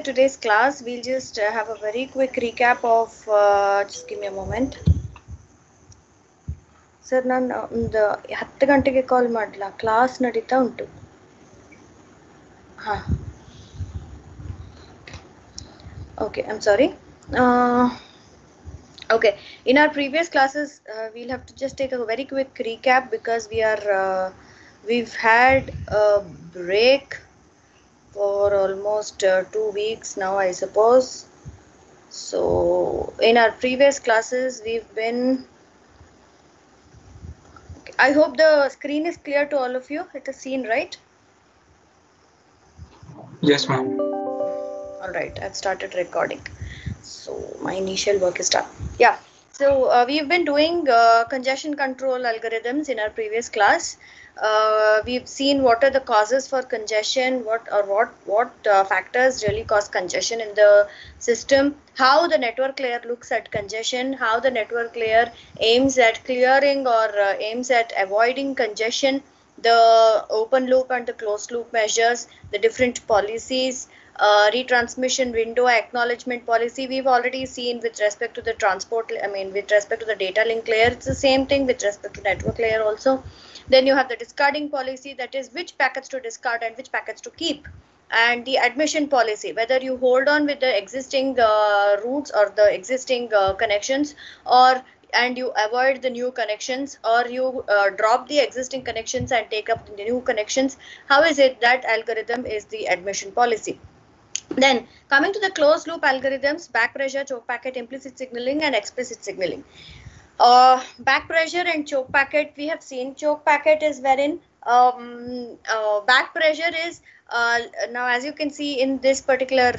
Today's class, we'll just have a very quick recap of, just give me a moment. Sir, ನಾನು ಒಂದು 10 ಗಂಟೆಗೆ ಕಾಲ್ ಮಾಡಲ, class ನಡೀತಾ ಉಂಟು. ಹಾಂ, okay, I'm sorry. Okay, in our previous classes, we'll have to just take a very quick recap because we've had a break for almost 2 weeks now, I suppose. So in our previous classes, we've been, I hope the screen is clear to all of you. It is seen, right? Yes, ma'am. All right, I've started recording. So my initial work is done. Yeah. So we've been doing congestion control algorithms in our previous class. We've seen what are the causes for congestion, what factors really cause congestion in the system, how the network layer looks at congestion, how the network layer aims at clearing or aims at avoiding congestion, the open loop and the closed loop measures, the different policies, retransmission window acknowledgement policy. We've already seen with respect to the with respect to the data link layer, it's the same thing with respect to network layer also. Then you have the discarding policy, that is which packets to discard and which packets to keep, and the admission policy, whether you hold on with the existing routes or the existing connections, and you avoid the new connections, or you drop the existing connections and take up the new connections. How is it that algorithm is the admission policy? Then coming to the closed loop algorithms, back pressure, choke packet, implicit signaling and explicit signaling. Back pressure and choke packet, we have seen choke packet is wherein back pressure is now, as you can see in this particular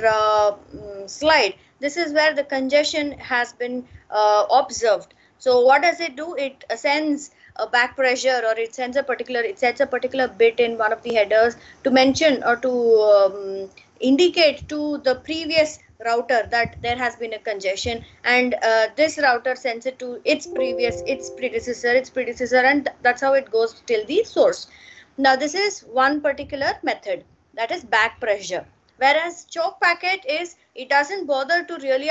slide, this is where the congestion has been observed. So what does it do? It sends a back pressure, or it sets a particular bit in one of the headers to mention or to indicate to the previous router that there has been a congestion, and this router sends it to its predecessor, and that's how it goes till the source. Now this is one particular method, that is back pressure. Whereas choke packet is, it doesn't bother to really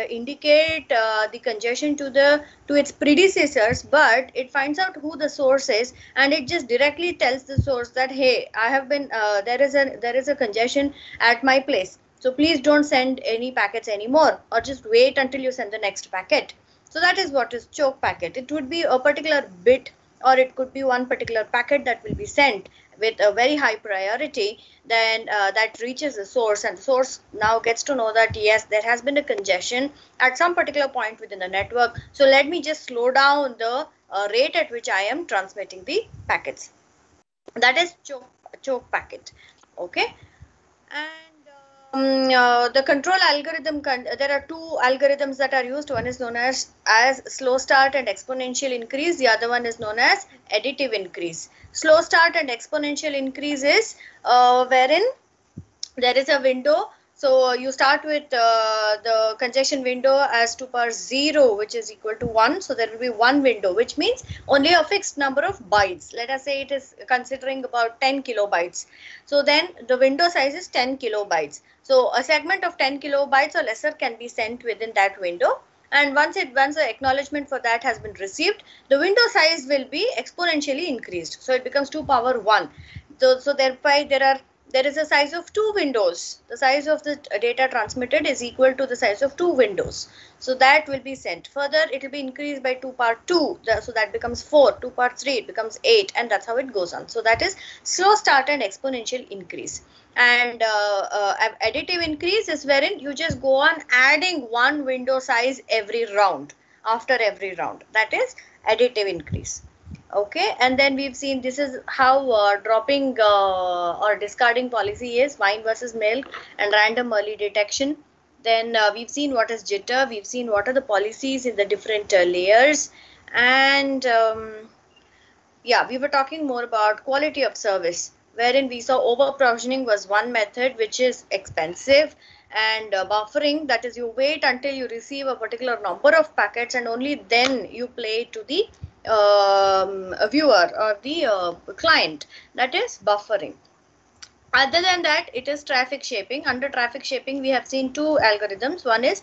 indicate the congestion to its predecessors, but it finds out who the source is, and it just directly tells the source that, hey, I have been there is a congestion at my place, so please don't send any packets anymore, or just wait until you send the next packet. So that is what is choke packet. It would be a particular bit, or it could be one particular packet that will be sent with a very high priority, then that reaches the source, and the source now gets to know that yes, there has been a congestion at some particular point within the network, so let me just slow down the rate at which I am transmitting the packets. That is choke packet. Okay. And the control algorithm, there are two algorithms that are used. One is known as slow start and exponential increase. The other one is known as additive increase. Slow start and exponential increase is wherein there is a window. So you start with the congestion window as 2 power 0, which is equal to 1. So there will be one window, which means only a fixed number of bytes. Let us say it is considering about 10 kilobytes. So then the window size is 10 kilobytes. So a segment of 10 kilobytes or lesser can be sent within that window. And once the acknowledgement for that has been received, the window size will be exponentially increased. So it becomes 2 power 1. So thereby there is a size of 2 windows. The size of the data transmitted is equal to the size of 2 windows. So that will be sent. Further, it will be increased by 2 power 2. So that becomes 4. 2 power 3, it becomes 8. And that's how it goes on. So that is slow start and exponential increase. And additive increase is wherein you just go on adding one window size every round, after every round. That is additive increase. Okay, and then we've seen this is how dropping or discarding policy is, wine versus milk, and random early detection. Then we've seen what is jitter, we've seen what are the policies in the different layers, and yeah, we were talking more about quality of service, wherein we saw over provisioning was one method which is expensive, and buffering, that is you wait until you receive a particular number of packets and only then you play to the viewer or the client, that is buffering. Other than that, it is traffic shaping. Under traffic shaping, we have seen two algorithms. One is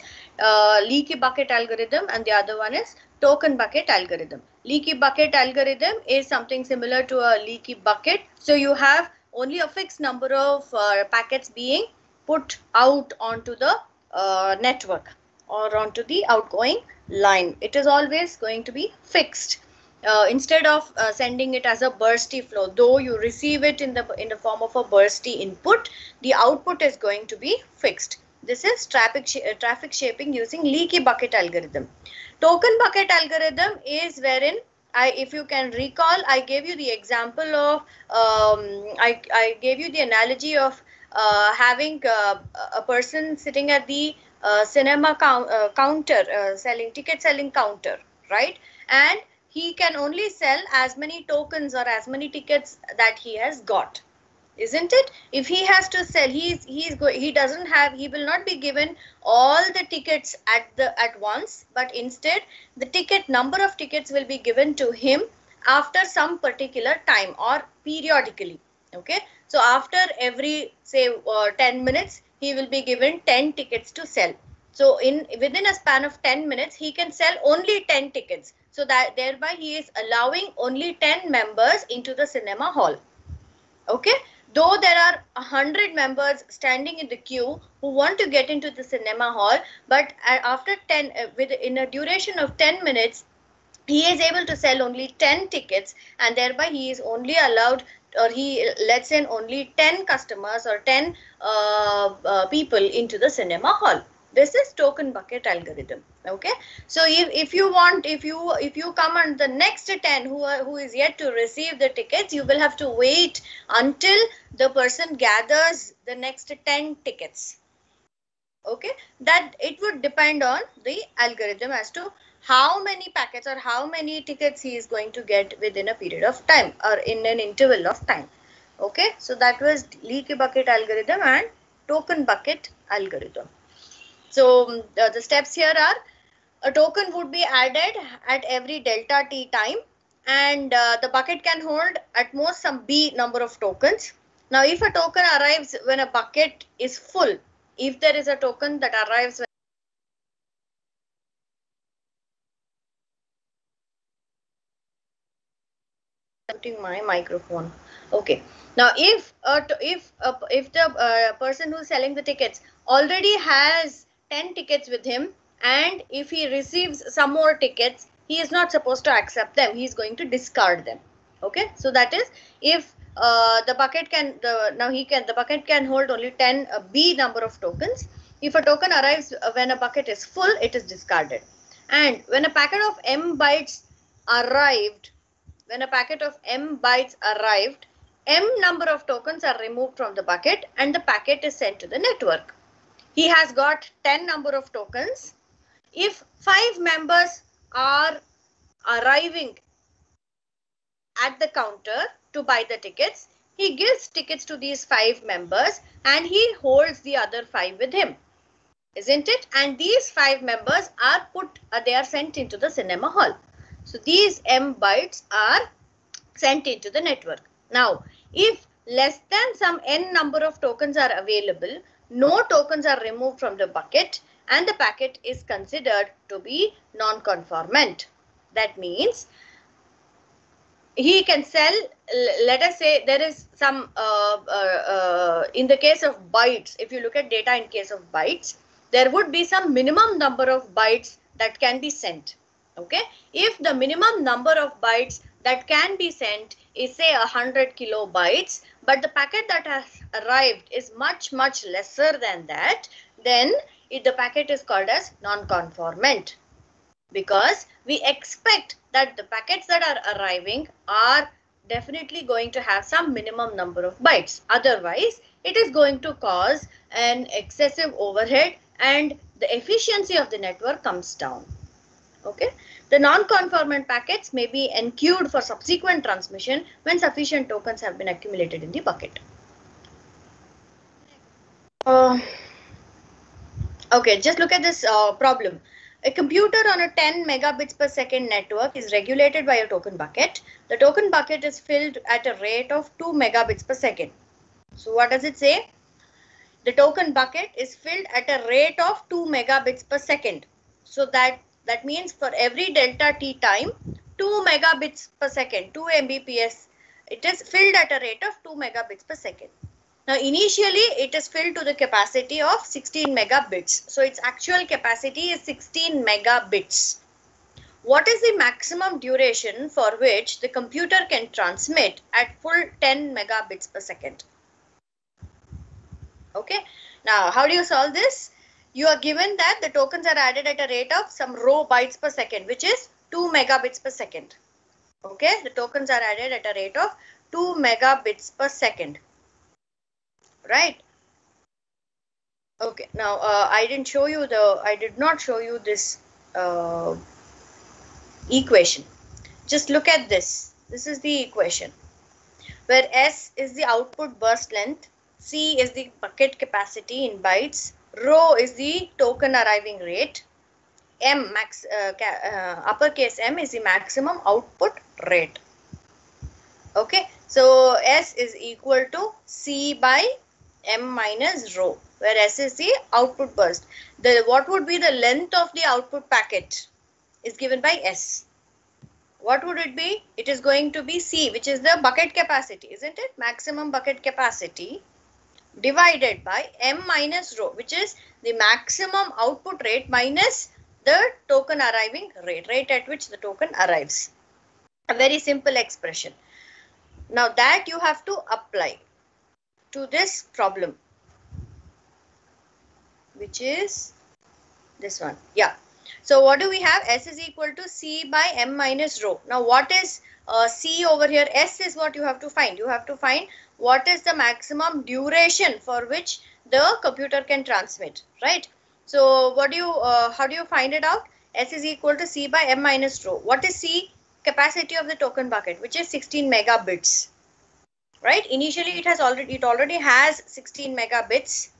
leaky bucket algorithm and the other one is token bucket algorithm. Leaky bucket algorithm is something similar to a leaky bucket. So you have only a fixed number of packets being put out onto the network or onto the outgoing line. It is always going to be fixed. Instead of sending it as a bursty flow, though you receive it in the form of a bursty input, the output is going to be fixed. This is traffic shaping using leaky bucket algorithm. Token bucket algorithm is wherein if you can recall, I gave you the example of I gave you the analogy of having a person sitting at the cinema counter, ticket selling counter, right? And he can only sell as many tokens or as many tickets that he has got, isn't it? If he has to sell, he doesn't have, he will not be given all the tickets at once, but instead the number of tickets will be given to him after some particular time or periodically. Okay, so after every say 10 minutes he will be given 10 tickets to sell. So within a span of 10 minutes he can sell only 10 tickets, so that thereby he is allowing only 10 members into the cinema hall. Okay, though there are 100 members standing in the queue who want to get into the cinema hall, but after 10 within a duration of 10 minutes he is able to sell only 10 tickets, and thereby he is only allowed, or he lets in only 10 customers or 10 people into the cinema hall. This is token bucket algorithm. Okay, so if you come on the next 10 who is yet to receive the tickets, you will have to wait until the person gathers the next 10 tickets. Okay, that it would depend on the algorithm as to how many packets or how many tickets he is going to get within a period of time or in an interval of time. Okay, so that was leaky bucket algorithm and token bucket algorithm. So the steps here are: a token would be added at every delta t time, and the bucket can hold at most some b number of tokens. Now, if a token arrives when a bucket is full, if there is a token that arrives when my microphone. Okay. Now, if the person who's selling the tickets already has 10 tickets with him, and if he receives some more tickets, he is not supposed to accept them. He is going to discard them. Okay. So that is if the bucket can the bucket can hold only 10 b number of tokens. If a token arrives when a bucket is full, it is discarded. And when a packet of m bytes arrived, when a packet of m bytes arrived, m number of tokens are removed from the bucket and the packet is sent to the network. He has got 10 number of tokens. If 5 members are arriving at the counter to buy the tickets, he gives tickets to these 5 members and he holds the other 5 with him, isn't it? And these 5 members are they are sent into the cinema hall. So these m bytes are sent into the network. Now, if less than some n number of tokens are available, no tokens are removed from the bucket and the packet is considered to be non-conformant. That means he can sell, let us say there is some, in the case of bytes, if you look at data in case of bytes, there would be some minimum number of bytes that can be sent. Okay, if the minimum number of bytes that can be sent is say 100 kilobytes, but the packet that has arrived is much lesser than that, then the packet is called as non-conformant, because we expect that the packets that are arriving are definitely going to have some minimum number of bytes. Otherwise, it is going to cause an excessive overhead and the efficiency of the network comes down. Okay, the non-conformant packets may be enqueued for subsequent transmission when sufficient tokens have been accumulated in the bucket. Okay, just look at this problem. A computer on a 10 megabits per second network is regulated by a token bucket. The token bucket is filled at a rate of 2 megabits per second. So what does it say? The token bucket is filled at a rate of 2 megabits per second. So that means for every delta t time, 2 megabits per second, 2 Mbps, it is filled at a rate of 2 megabits per second. Now initially it is filled to the capacity of 16 megabits. So its actual capacity is 16 megabits. What is the maximum duration for which the computer can transmit at full 10 megabits per second? Okay. Now, how do you solve this? You are given that the tokens are added at a rate of some row bytes per second, which is 2 megabits per second. Okay. The tokens are added at a rate of 2 megabits per second. Right. Okay. Now, I did not show you this equation. Just look at this. This is the equation where S is the output burst length, C is the bucket capacity in bytes, rho is the token arriving rate, M uppercase M is the maximum output rate. Okay, so S is equal to C by M minus rho, where S is the output burst. What would be the length of the output packet is given by S. What would it be? It is going to be C, which is the bucket capacity, isn't it? Maximum bucket capacity divided by M minus rho, which is the maximum output rate minus the token arriving rate at which the token arrives. A very simple expression. Now that you have to apply to this problem, which is this one. Yeah. So what do we have? S is equal to C by M minus rho. Now what is C over here? S is what you have to find. You have to find what is the maximum duration for which the computer can transmit, right? So what do you, how do you find it out? S is equal to C by M minus rho. What is C? Capacity of the token bucket, which is 16 megabits, right? Initially it already has 16 megabits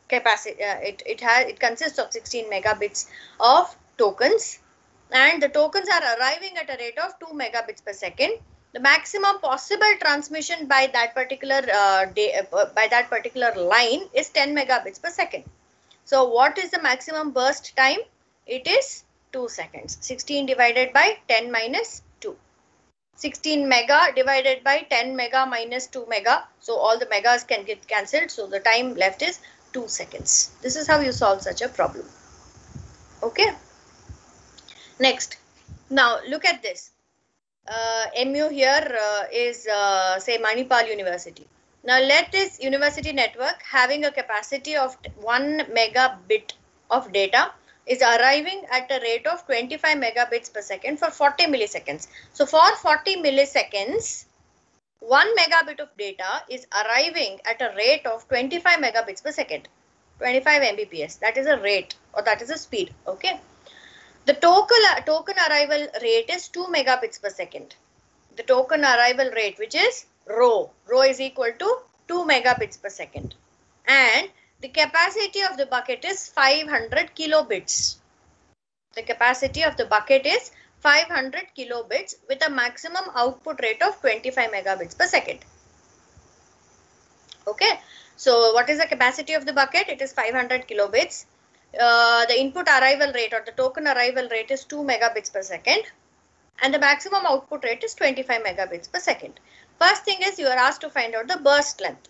capacity. It consists of 16 megabits of tokens, and the tokens are arriving at a rate of 2 megabits per second. The maximum possible transmission by that particular line is 10 megabits per second. So what is the maximum burst time? It is 2 seconds. 16 divided by 10 minus 2. 16 mega divided by 10 mega minus 2 mega. So all the megas can get cancelled. So the time left is 2 seconds. This is how you solve such a problem. Okay. Next. Now look at this. MU here is say Manipal University. Now let this university network having a capacity of 1 megabit of data is arriving at a rate of 25 megabits per second for 40 milliseconds. So for 40 milliseconds, 1 megabit of data is arriving at a rate of 25 megabits per second, 25 Mbps. That is a rate, or that is a speed. Okay. The token arrival rate is 2 megabits per second. The token arrival rate, which is rho is equal to 2 megabits per second. And the capacity of the bucket is 500 kilobits. The capacity of the bucket is 500 kilobits with a maximum output rate of 25 megabits per second. Okay. So what is the capacity of the bucket? It is 500 kilobits. The input arrival rate or the token arrival rate is 2 megabits per second. And the maximum output rate is 25 megabits per second. First thing is you are asked to find out the burst length.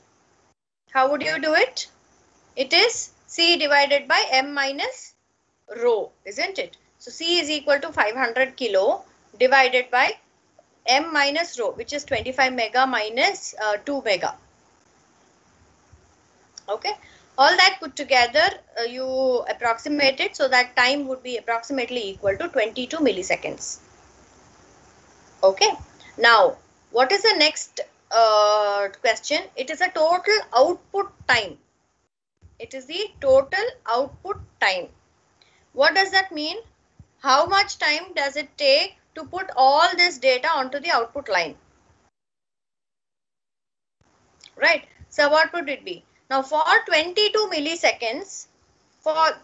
How would you do it? It is C divided by M minus rho, isn't it? So C is equal to 500 kilo divided by M minus rho, which is 25 mega minus 2 mega. Okay. All that put together, you approximate it, so that time would be approximately equal to 22 milliseconds. Okay. Now, what is the next question? It is a total output time. It is the total output time. What does that mean? How much time does it take to put all this data onto the output line? Right. So what would it be? Now for 22 milliseconds,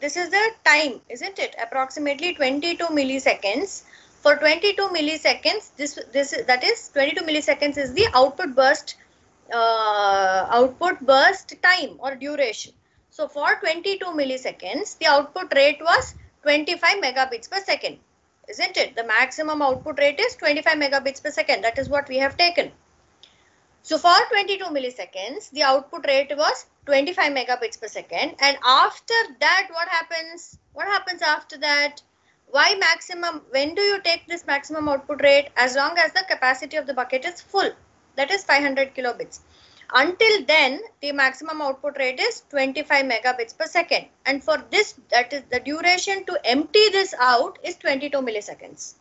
this is the time, isn't it? Approximately 22 milliseconds. For 22 milliseconds, that is 22 milliseconds is the output burst output burst time or duration. So for 22 milliseconds, the output rate was 25 megabits per second. Isn't it? The maximum output rate is 25 megabits per second. That is what we have taken. So for 22 milliseconds, the output rate was 25 megabits per second. And after that, what happens? What happens after that? Why maximum? When do you take this maximum output rate? As long as the capacity of the bucket is full. That is 500 kilobits. Until then, the maximum output rate is 25 megabits per second. And for this, that is the duration to empty this out is 22 milliseconds.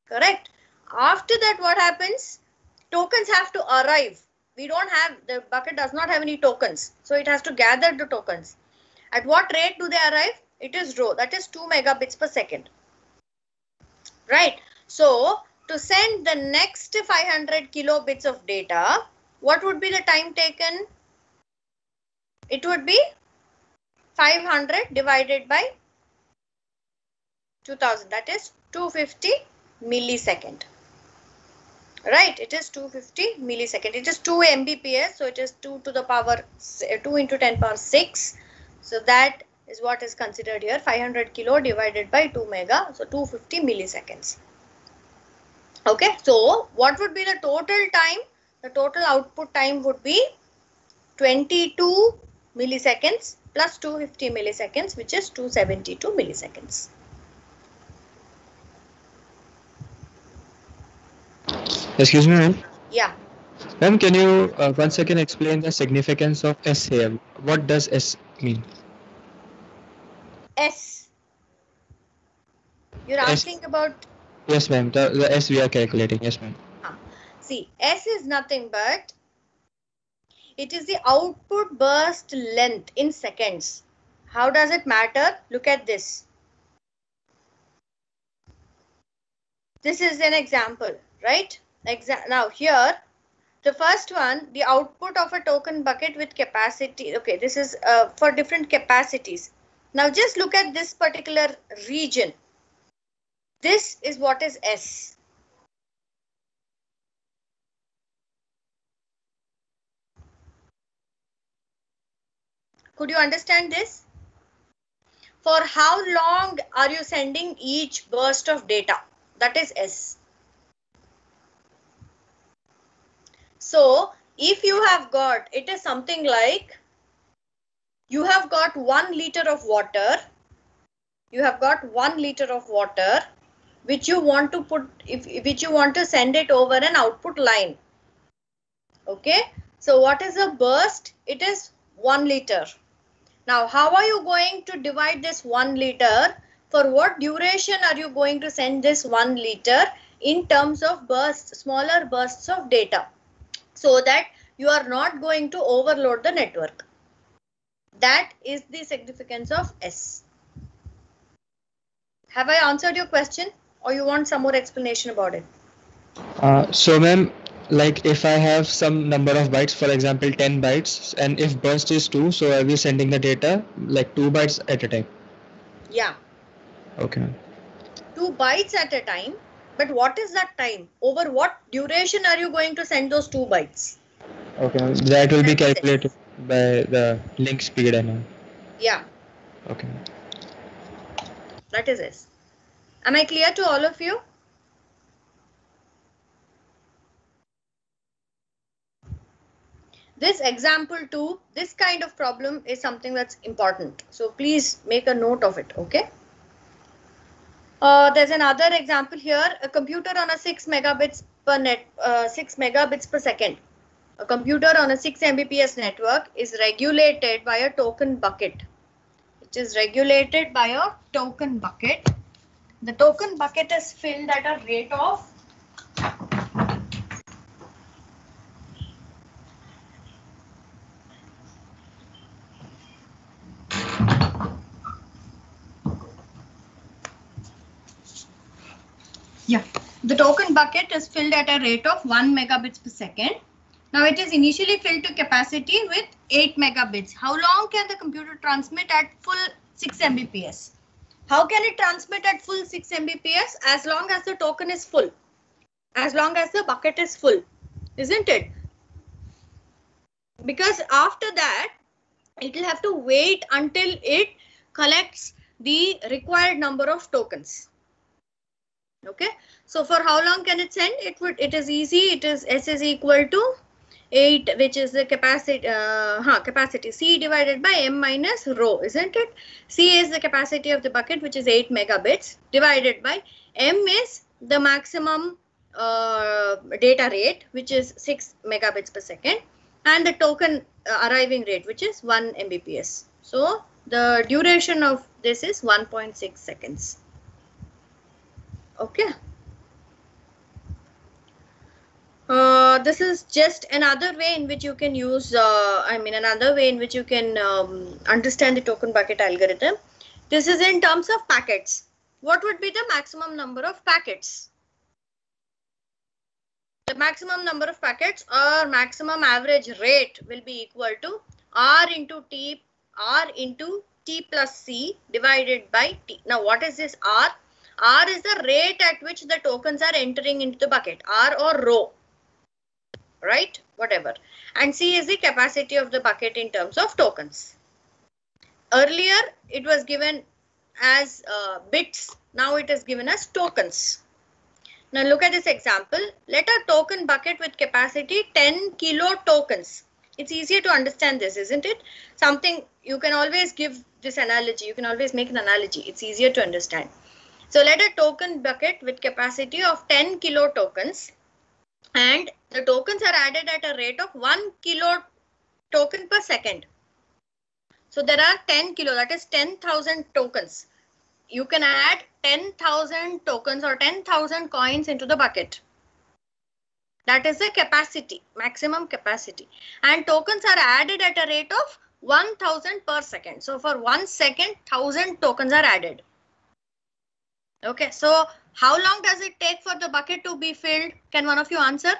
Correct? After that, what happens? Tokens have to arrive. We don't have, the bucket does not have any tokens. So it has to gather the tokens. At what rate do they arrive? It is rho, that is 2 megabits per second. Right. So to send the next 500 kilobits of data, what would be the time taken? It would be 500 divided by 2000, that is 250 millisecond. Right, it is 250 millisecond. It is 2 Mbps, so it is 2 to the power 2 into 10 power 6. So that is what is considered here. 500 kilo divided by 2 mega, so 250 milliseconds. Okay, so what would be the total time? The total output time would be 22 milliseconds plus 250 milliseconds, which is 272 milliseconds. Excuse me, ma'am. Yeah. Ma'am, can you once again explain the significance of S here? What does S mean? S. You're asking about? Yes, ma'am. The S we are calculating. Yes, ma'am. See, S is nothing but it is the output burst length in seconds. How does it matter? Look at this. This is an example, right? Now here, the first one, the output of a token bucket with capacity. Okay, this is for different capacities. Now just look at this particular region. This is what is S. Could you understand this? For how long are you sending each burst of data? That is S. So if you have got, it is something like you have got 1 liter of water. You have got 1 liter of water which you want to put, which you want to send it over an output line. Okay. So what is a burst? It is 1 liter. Now, how are you going to divide this 1 liter? For what duration are you going to send this 1 liter in terms of bursts, smaller bursts of data, so that you are not going to overload the network? That is the significance of S. Have I answered your question, or you want some more explanation about it? So, ma'am, like if I have some number of bytes, for example 10 bytes, and if burst is 2, so I'll be sending the data like 2 bytes at a time. Yeah. Okay. 2 bytes at a time. But what is that time? Over what duration are you going to send those 2 bytes? Okay. That will be calculated by the link speed and all. Yeah. Okay. That is S. Am I clear to all of you? This example 2, this kind of problem is something that's important. So please make a note of it, okay? There's another example here, a computer on a 6 megabits per second. A computer on a 6 Mbps network is regulated by a token bucket. It is regulated by a token bucket. The token bucket is filled at a rate of the token bucket is filled at a rate of 1 megabits per second. Now it is initially filled to capacity with 8 megabits. How long can the computer transmit at full 6 Mbps? How can it transmit at full 6 Mbps? As long as the token is full. As long as the bucket is full. Isn't it? because after that it will have to wait until it collects the required number of tokens. Okay, so for how long can it send? It is easy. It is S is equal to 8, which is the capacity C divided by M minus rho, isn't it? C is the capacity of the bucket, which is 8 megabits, divided by M is the maximum data rate, which is 6 megabits per second, and the token arriving rate, which is 1 Mbps. So the duration of this is 1.6 seconds. Okay. This is just another way in which you can use, another way in which you can understand the token bucket algorithm. This is in terms of packets. What would be the maximum number of packets? The maximum number of packets or maximum average rate will be equal to R into T plus C divided by T. Now, what is this R? R is the rate at which the tokens are entering into the bucket, R or rho. Right, whatever. And C is the capacity of the bucket in terms of tokens. Earlier it was given as bits, now it is given as tokens. Now look at this example. Let a token bucket with capacity 10 kilo tokens. It's easier to understand this, isn't it? Something you can always give this analogy, you can always make an analogy, it's easier to understand. So let a token bucket with capacity of 10 kilo tokens, and the tokens are added at a rate of 1 kilo token per second. So there are 10 kilo, that is 10,000 tokens. You can add 10,000 tokens or 10,000 coins into the bucket. That is the capacity, maximum capacity. And tokens are added at a rate of 1,000 per second. So for 1 second, 1,000 tokens are added. Okay, so how long does it take for the bucket to be filled? Can one of you answer?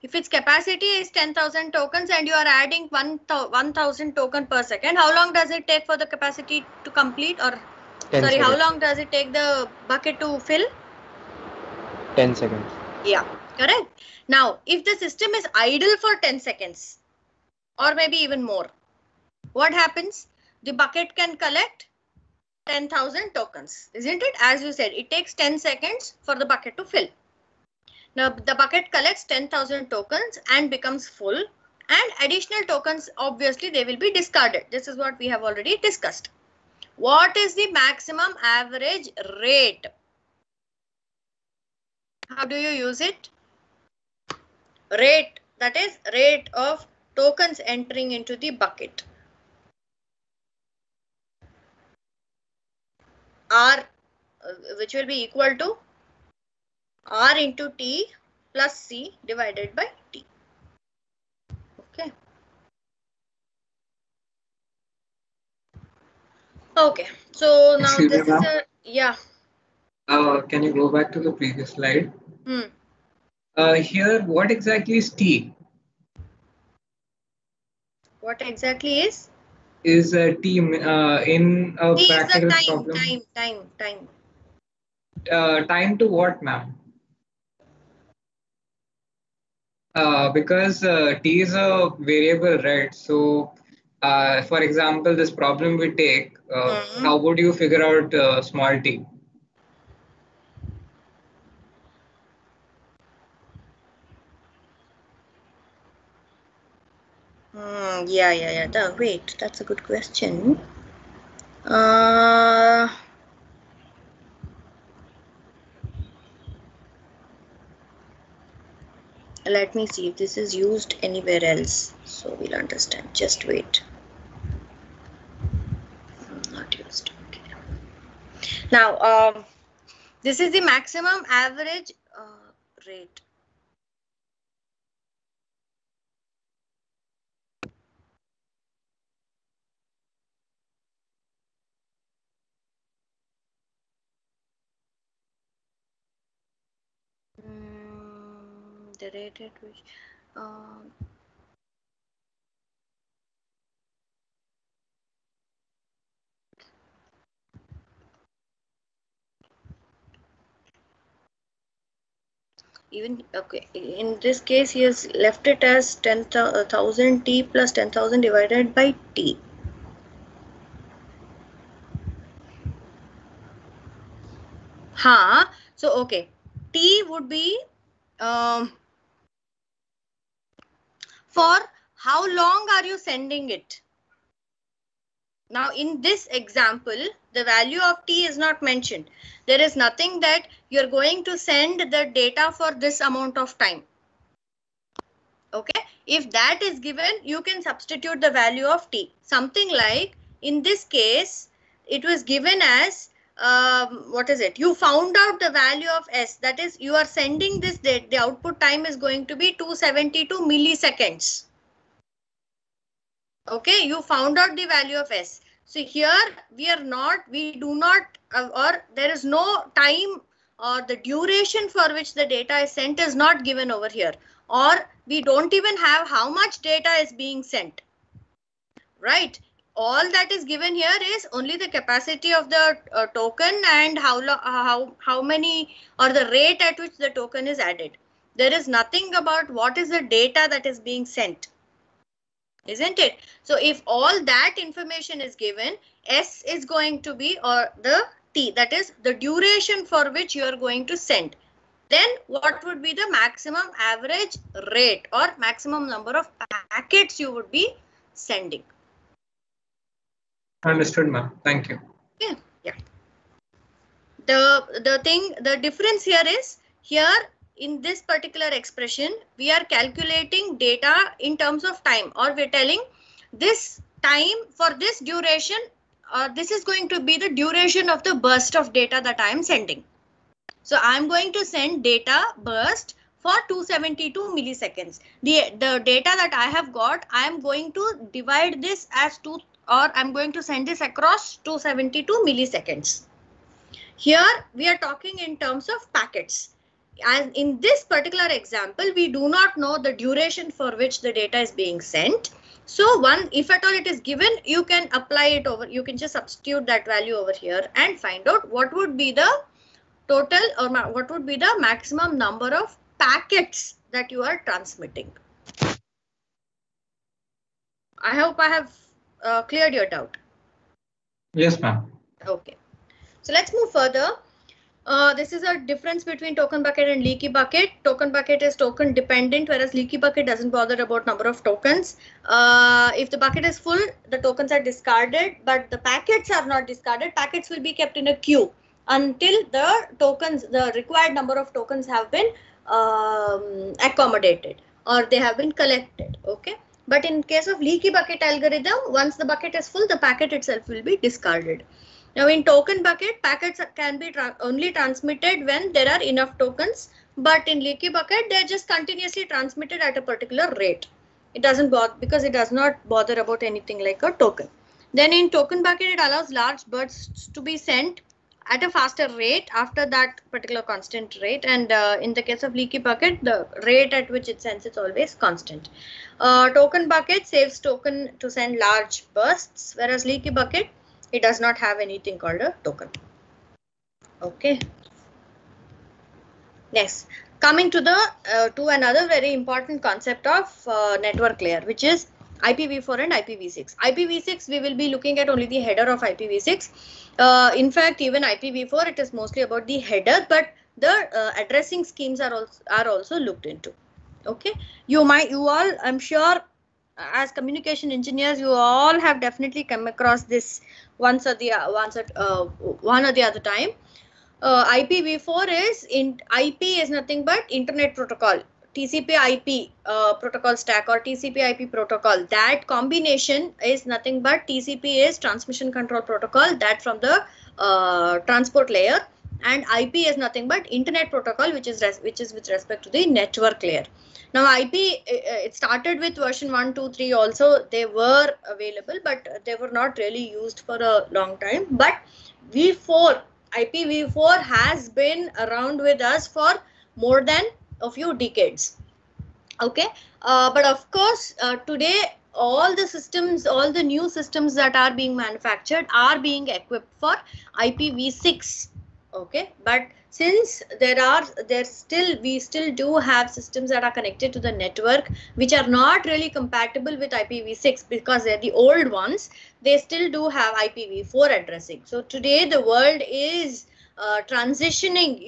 If its capacity is 10,000 tokens and you are adding 1,000 token per second, how long does it take for the capacity to complete? Or sorry, seconds. how long does it take the bucket to fill? 10 seconds. Yeah, correct. Now, if the system is idle for 10 seconds or maybe even more, what happens? The bucket can collect 10,000 tokens, isn't it? As you said, it takes 10 seconds for the bucket to fill. Now, the bucket collects 10,000 tokens and becomes full, and additional tokens, obviously, they will be discarded. This is what we have already discussed. What is the maximum average rate? How do you use it? Rate, that is rate of tokens entering into the bucket. R, which will be equal to R into T plus C divided by T. Okay. Okay. So now Excuse this me, is ma'am. yeah. Can you go back to the previous slide? Hmm. Here, what exactly is T? What exactly is? Is T in a T is the practical time, problem? time. Time to what, ma'am? Because T is a variable, right? So, for example, this problem we take, how would you figure out small t? Yeah. Wait, that's a good question. Let me see if this is used anywhere else, so we'll understand. Just wait. Not used. Okay. Now, this is the maximum average rate. The rate at which even okay. In this case, he has left it as 10,000 T plus 10,000 divided by T. So okay, T would be for how long are you sending it? Now in this example, the value of T is not mentioned. There is nothing that you're going to send the data for this amount of time. Okay, if that is given, you can substitute the value of T. Something like, in this case, it was given as, what is it? You found out the value of S. That is, you are sending this, the output time is going to be 272 milliseconds. Okay, you found out the value of S. So here we do not, or there is no time or the duration for which the data is sent is not given over here, or we don't even have how much data is being sent, right? All that is given here is only the capacity of the token and how many, or the rate at which the token is added. There is nothing about what is the data that is being sent, isn't it? So if all that information is given, S is going to be, or the T, that is the duration for which you are going to send. Then what would be the maximum average rate or maximum number of packets you would be sending? Understood, ma'am. Thank you. Okay. Yeah. The difference here is, here in this particular expression, we are calculating data in terms of time, or we're telling this time for this duration, this is going to be the duration of the burst of data that I am sending. So I'm going to send data burst for 272 milliseconds. The data that I have got, I am going to divide this as 2, or I'm going to send this across 272 milliseconds. Here we are talking in terms of packets. As in this particular example, we do not know the duration for which the data is being sent. So if at all it is given, you can apply it over, you can just substitute that value over here and find out what would be the total, or what would be the maximum number of packets that you are transmitting. I hope I have cleared your doubt. Yes, ma'am. Okay. So let's move further. This is a difference between token bucket and leaky bucket. Token bucket is token dependent, whereas leaky bucket doesn't bother about number of tokens. If the bucket is full, the tokens are discarded, but the packets are not discarded. Packets will be kept in a queue until the tokens, the required number of tokens have been accommodated, or they have been collected. Okay. But in case of leaky bucket algorithm, once the bucket is full, the packet itself will be discarded. Now in token bucket, packets can be only transmitted when there are enough tokens, but in leaky bucket, they are just continuously transmitted at a particular rate. It doesn't bother, because it does not bother about anything like a token. Then in token bucket, it allows large bursts to be sent at a faster rate after that particular constant rate, and in the case of leaky bucket, the rate at which it sends is always constant. Token bucket saves token to send large bursts, whereas leaky bucket, it does not have anything called a token. Okay. Next, coming to the to another very important concept of network layer, which is IPv4 and IPv6. IPv6, we will be looking at only the header of IPv6. In fact, even IPv4, it is mostly about the header, but the addressing schemes are also looked into. Okay, you all, I'm sure, as communication engineers, you all have definitely come across this one or the other time. IPv4 is IP is nothing but internet protocol, TCP/IP protocol stack, or TCP/IP protocol. That combination is nothing but TCP is transmission control protocol, that from the transport layer, and IP is nothing but internet protocol, which is with respect to the network layer. Now IP, it started with version 1, 2, 3 also. They were available, but they were not really used for a long time. But IPv4 has been around with us for more than a few decades. Okay, but of course, today all the systems, all the new systems that are being manufactured are being equipped for IPv6. Okay, but since we still do have systems that are connected to the network which are not really compatible with IPv6 because they're the old ones, they still do have IPv4 addressing. So today the world is transitioning.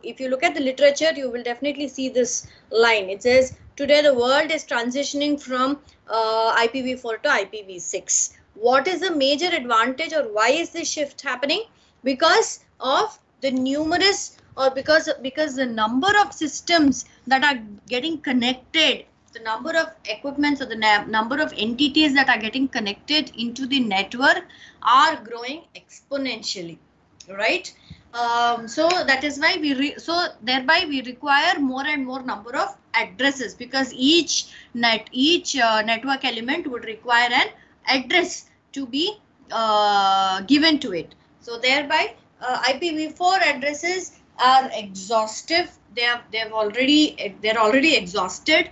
If you look at the literature, you will definitely see this line. It says today the world is transitioning from IPv4 to IPv6. What is the major advantage, or why is this shift happening? Because of the numerous, or because the number of systems that are getting connected, the number of equipments or the number of entities that are getting connected into the network are growing exponentially, right? So that is why thereby we require more and more number of addresses, because each network element would require an address to be given to it. So thereby IPv4 addresses are exhaustive. They're already exhausted.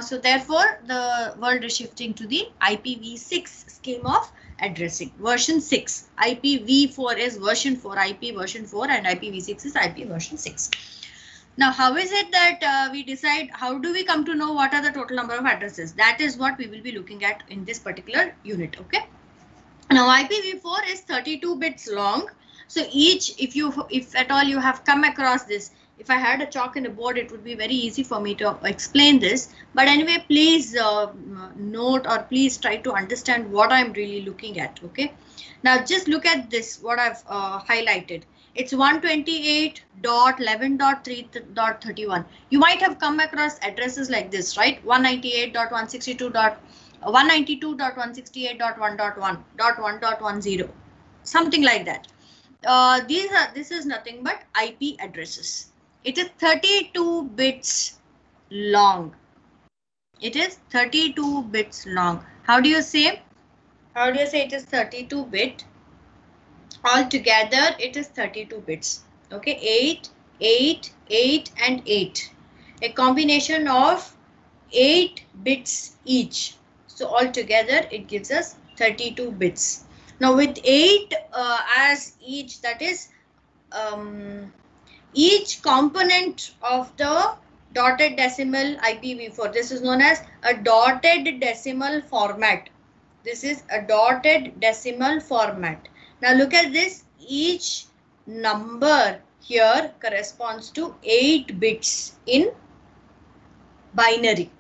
So therefore the world is shifting to the IPv6 scheme of addressing. Version 6. IPv4 is version 4, IP version 4, and IPv6 is IP version 6. Now, how is it that we decide, how do we come to know what are the total number of addresses? That is what we will be looking at in this particular unit. Okay. Now, IPv4 is 32 bits long. So if at all you have come across this, if I had a chalk and a board, it would be very easy for me to explain this. But anyway, please note, or please try to understand what I'm really looking at. Okay. Now, just look at this, what I've highlighted. It's 128.11.3.31. You might have come across addresses like this, right? 192.168.1.1, something like that. This is nothing but IP addresses. It is 32 bits long. It is 32 bits long. How do you say? How do you say it is 32 bit? Altogether, it is 32 bits. Okay, 8, 8, 8, and 8. A combination of 8 bits each. So altogether, it gives us 32 bits. Now, with 8 as each, that is each component of the dotted decimal IPv4. This is known as a dotted decimal format. This is a dotted decimal format. Now look at this. Each number here corresponds to 8 bits in binary.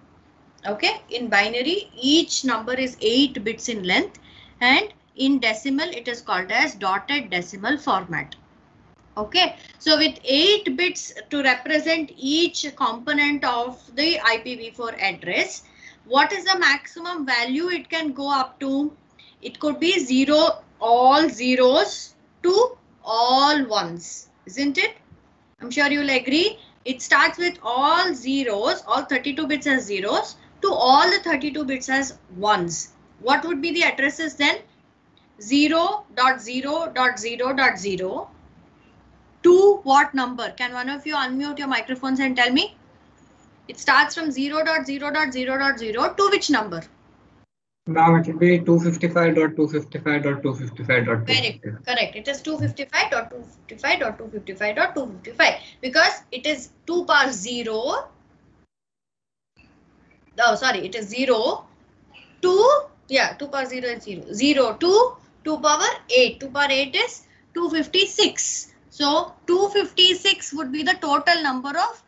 Okay, in binary, each number is 8 bits in length, and in decimal, it is called as dotted decimal format. Okay, so with 8 bits to represent each component of the IPv4 address, what is the maximum value it can go up to? It could be all zeros to all ones, isn't it? I'm sure you'll agree. It starts with all zeros, all 32 bits as zeros, to all the 32 bits as ones. What would be the addresses then? 0.0.0.0 to what number? Can one of you unmute your microphones and tell me? It starts from 0.0.0.0 to which number? Now it will be 255.255.255.255. Very good. Correct. It is 255.255.255.255 because it is 2 power 0. Oh, sorry, it is 0 to, yeah, 2 power 0 is 0. 0 to 2 power 8. 2 power 8 is 256. So 256 would be the total number of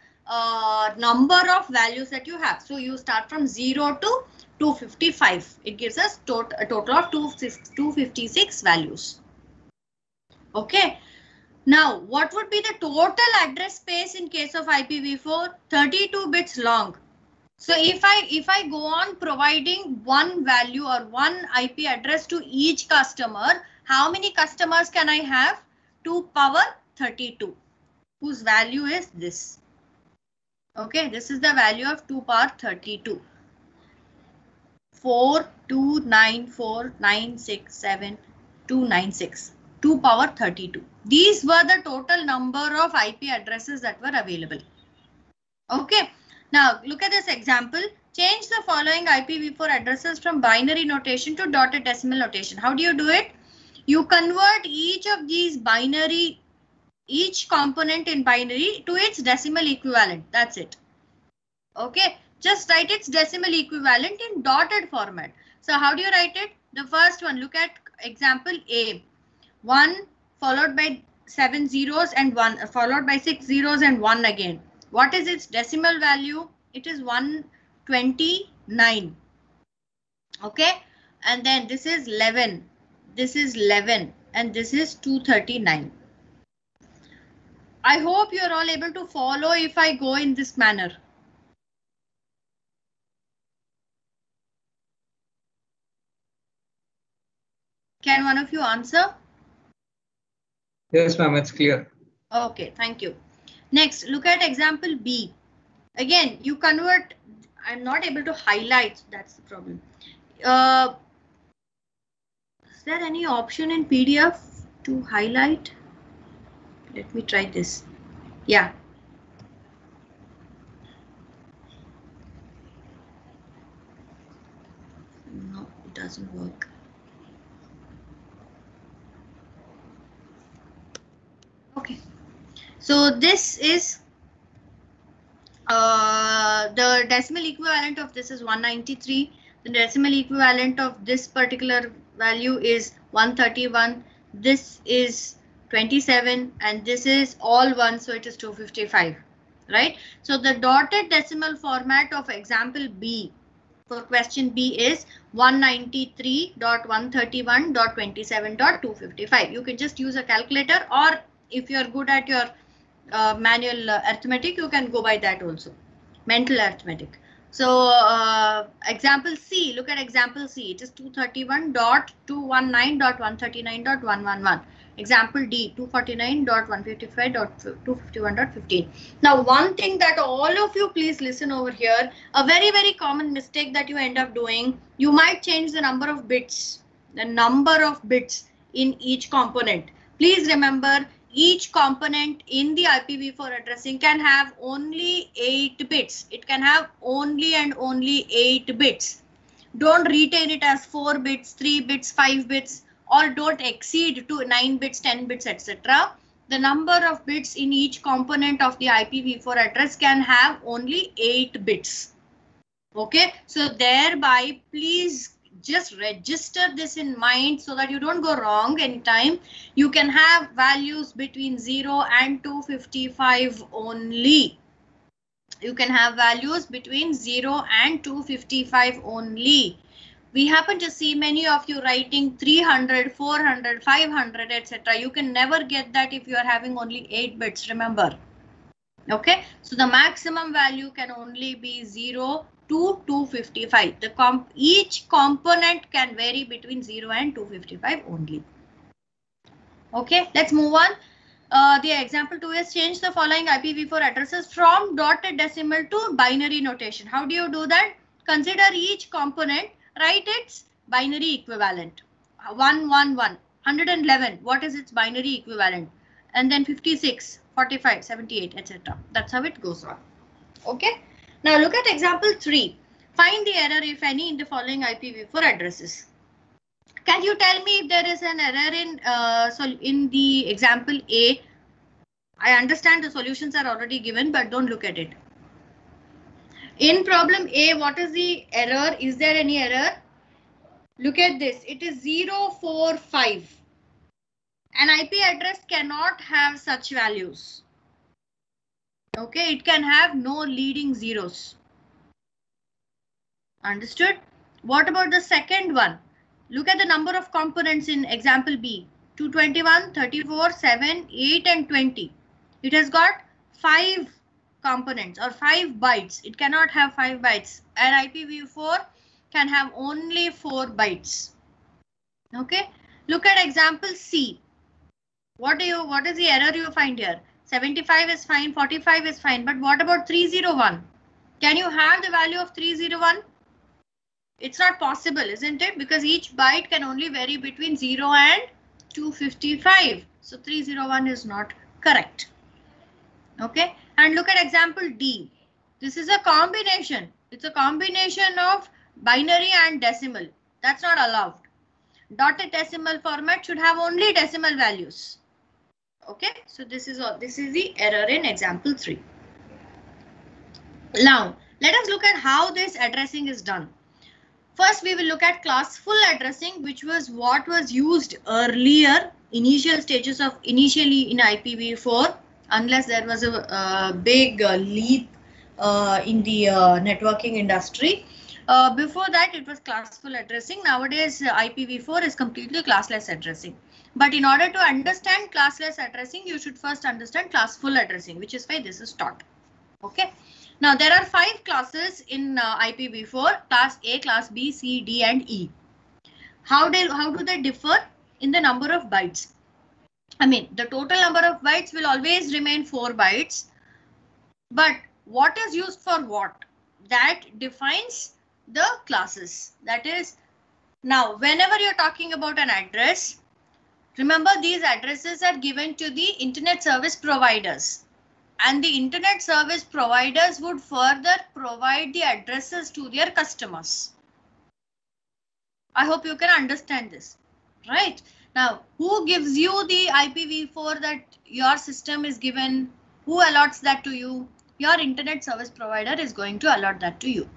values that you have. So you start from 0 to 255. It gives us a total of 256 values. Okay. Now, what would be the total address space in case of IPv4? 32 bits long. So if I go on providing one value or one IP address to each customer, how many customers can I have? 2 power 32, whose value is this. Okay, this is the value of 2 power 32. 4294967 2 power 32. These were the total number of IP addresses that were available. Okay. Now look at this example. Change the following IPv4 addresses from binary notation to dotted decimal notation. How do you do it? You convert each of these binary each component in binary to its decimal equivalent. That's it. Okay, just write its decimal equivalent in dotted format. So how do you write it? The first one, look at example A. 1 followed by 7 zeros and 1 followed by 6 zeros and 1 again. What is its decimal value? It is 129. Okay, and then this is 11. This is 11 and this is 239. I hope you are all able to follow if I go in this manner. Can one of you answer? Yes, ma'am, it's clear. Okay, thank you. Next, look at example B. Again, you convert. I'm not able to highlight. That's the problem. Is there any option in PDF to highlight? Let me try this. Yeah. No, it doesn't work. Okay. So this is the decimal equivalent of this is 193. The decimal equivalent of this particular value is 131. This is 27 and this is all 1, so it is 255, right? So the dotted decimal format of example B for question B is 193.131.27.255. You can just use a calculator, or if you are good at your manual arithmetic, you can go by that also, mental arithmetic. So example C, look at example C. It is 231.219.139.111. Example D, 249.155.251.15. Now, one thing that all of you please listen over here, a very, very common mistake that you end up doing, you might change the number of bits in each component. Please remember, each component in the IPv4 addressing can have only 8 bits. It can have only and only 8 bits. Don't retain it as 4 bits, 3 bits, 5 bits, or don't exceed to 9 bits, 10 bits, etc. The number of bits in each component of the IPv4 address can have only 8 bits. Okay, so thereby please just register this in mind so that you don't go wrong anytime. You can have values between 0 and 255 only. You can have values between 0 and 255 only. We happen to see many of you writing 300, 400, 500, etc. You can never get that if you are having only 8 bits, remember. Okay, so the maximum value can only be 0 to 255. Each component can vary between 0 and 255 only. Okay, let's move on. The example 2 is change the following IPv4 addresses from dotted decimal to binary notation. How do you do that? Consider each component, write its binary equivalent. 111, what is its binary equivalent? And then 56, 45, 78, etc. That's how it goes on. Okay. Now look at example 3. Find the error, if any, in the following IPv4 addresses. Can you tell me if there is an error in the example A? I understand the solutions are already given, but don't look at it. In problem A, what is the error? Is there any error? Look at this. It is 045. An IP address cannot have such values. Okay, it can have no leading zeros. Understood? What about the second one? Look at the number of components in example B. 221, 34, 7, 8 and 20. It has got 5 components or 5 bytes. It cannot have 5 bytes. An IPv4 can have only 4 bytes. Okay. Look at example C. What is the error you find here? 75 is fine, 45 is fine, but what about 301? Can you have the value of 301? It's not possible, isn't it? Because each byte can only vary between 0 and 255. So 301 is not correct. Okay. And look at example D. This is a combination. It's a combination of binary and decimal. That's not allowed. Dotted decimal format should have only decimal values. Okay, so this is the error in example 3. Now let us look at how this addressing is done. First, we will look at classful addressing, which was what was used earlier, initial stages of initially in IPv4, unless there was a big leap in the networking industry. Before that, it was classful addressing. Nowadays, IPv4 is completely classless addressing. But in order to understand classless addressing, you should first understand classful addressing, which is why this is taught. Okay. Now there are 5 classes in IPv4: class A, class B, C, D, and E. How do they differ? In the number of bytes. I mean, the total number of bytes will always remain 4 bytes. But what is used for what? That defines the classes. That is, now whenever you're talking about an address, remember these addresses are given to the internet service providers. And the internet service providers would further provide the addresses to their customers. I hope you can understand this, right? Now, who gives you the IPv4 that your system is given? Who allots that to you? Your internet service provider is going to allot that to you.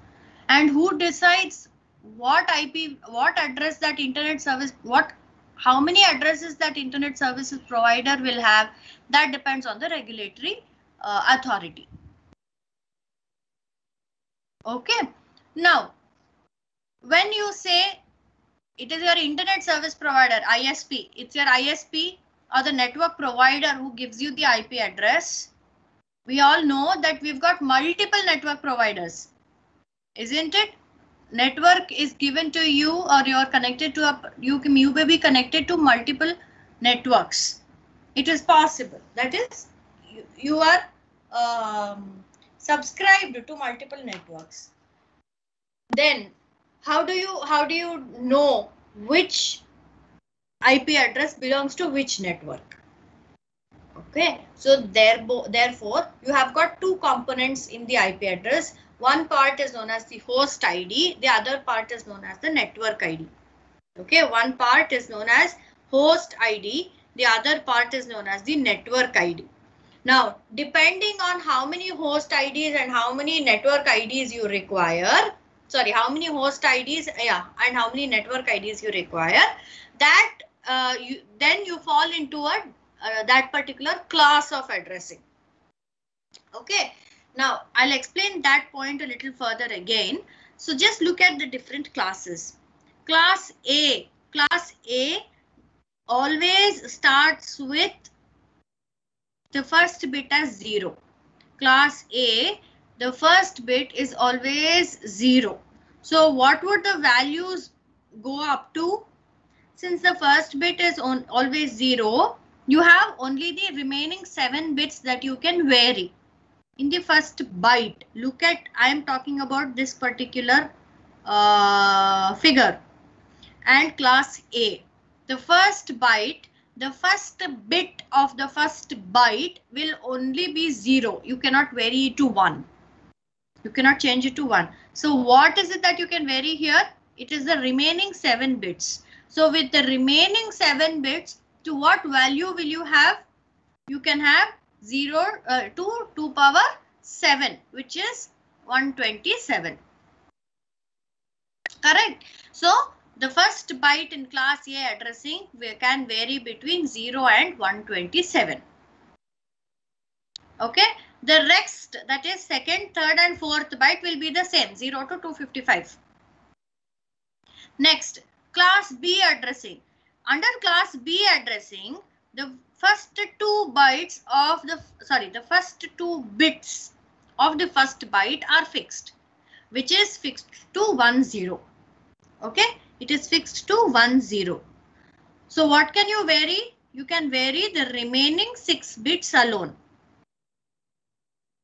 And who decides what address that internet service, how many addresses that internet services provider will have? That depends on the regulatory authority. Okay. Now, when you say it is your internet service provider, ISP, it's your ISP or the network provider who gives you the IP address. We all know that we've got multiple network providers, isn't it? Network is given to you, or you're connected to you may be connected to multiple networks. It is possible. That is, you are subscribed to multiple networks. Then how do you know which IP address belongs to which network? Okay, so therefore you have got 2 components in the IP address. One part is known as the host ID, the other part is known as the network ID. Okay, one part is known as host ID, the other part is known as the network ID. Now, depending on how many host IDs and how many network IDs you require, sorry, how many host IDs, and how many network IDs you require, that then you fall into that particular class of addressing. Okay, now I'll explain that point a little further again. So just look at the different classes. Class A always starts with the first bit as 0. Class A, the first bit is always 0. So what would the values go up to? Since the first bit is always 0, you have only the remaining 7 bits that you can vary. In the first byte, look at, I am talking about this particular figure. And class A, the first byte, the first bit of the first byte will only be 0. You cannot vary it to 1. You cannot change it to 1. So what is it that you can vary here? It is the remaining 7 bits. So with the remaining 7 bits, to what value will you have? You can have 0 to 2 power 7, which is 127. Correct. So the first byte in class A addressing can vary between 0 and 127. Okay. The rest, that is second, third and fourth byte will be the same, 0 to 255. Next, class B addressing. Under class B addressing, the first 2 bytes of the first 2 bits of the first byte are fixed, which is fixed to 10. Okay, it is fixed to 10. So what can you vary? You can vary the remaining 6 bits alone.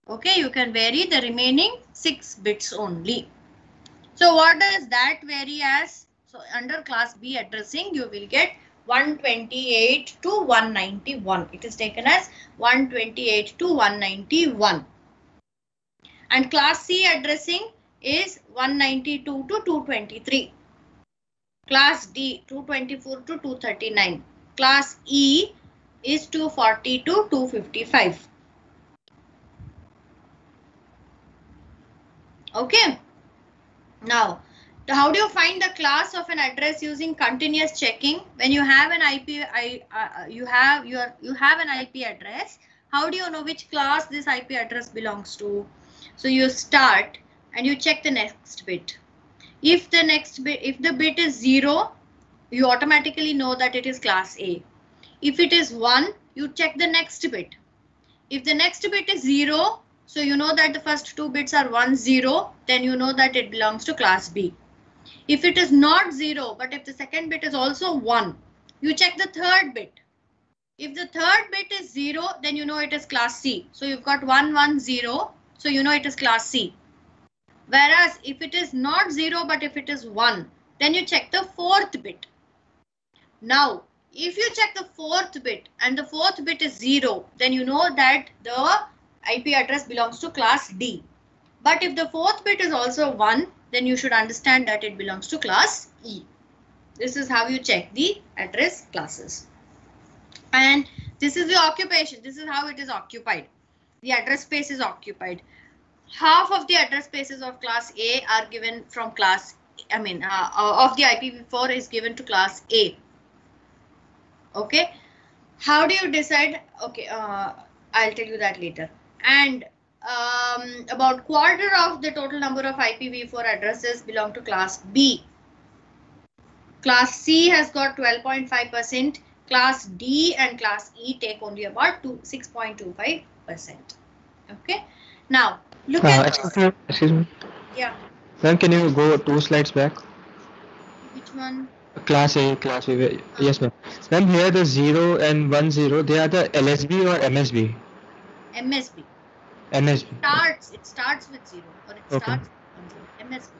Okay, you can vary the remaining 6 bits only. So what does that vary as? So under class B addressing, you will get 128 to 191. It is taken as 128 to 191. And class C addressing is 192 to 223. Class D 224 to 239. Class E is 240 to 255. Okay. Now, how do you find the class of an address using continuous checking? When you have an you have an IP address. How do you know which class this IP address belongs to? So you start and you check the next bit. If the bit is 0, you automatically know that it is class A. If it is 1, you check the next bit. If the next bit is 0, so you know that the first 2 bits are 1, 0, then you know that it belongs to class B. If it is not 0, but if the second bit is also 1, you check the third bit. If the third bit is 0, then you know it is class C. So you've got 1, 1, 0, so you know it is class C. Whereas if it is not 0, but if it is 1, then you check the fourth bit. Now, if you check the fourth bit and the fourth bit is 0, then you know that the IP address belongs to class D. But if the fourth bit is also 1, then you should understand that it belongs to class E. This is how you check the address classes. And this is the occupation. This is how it is occupied. The address space is occupied. Half of the address spaces of class A are given from class, of the IPv4 is given to class A. Okay. How do you decide? Okay, I'll tell you that later. And about quarter of the total number of IPv4 addresses belong to class B. Class C has got 12.5%. Class D and class E take only about 6.25%. Okay. Now look at. Excuse me. Yeah. Ma'am, can you go 2 slides back? Which one? Class A, class B. Yes, ma'am. Ma'am, here the 0 and 1, 0, they are the LSB or MSB? MSB. MSB. It starts with 0 or it starts with 1, 0. MSB.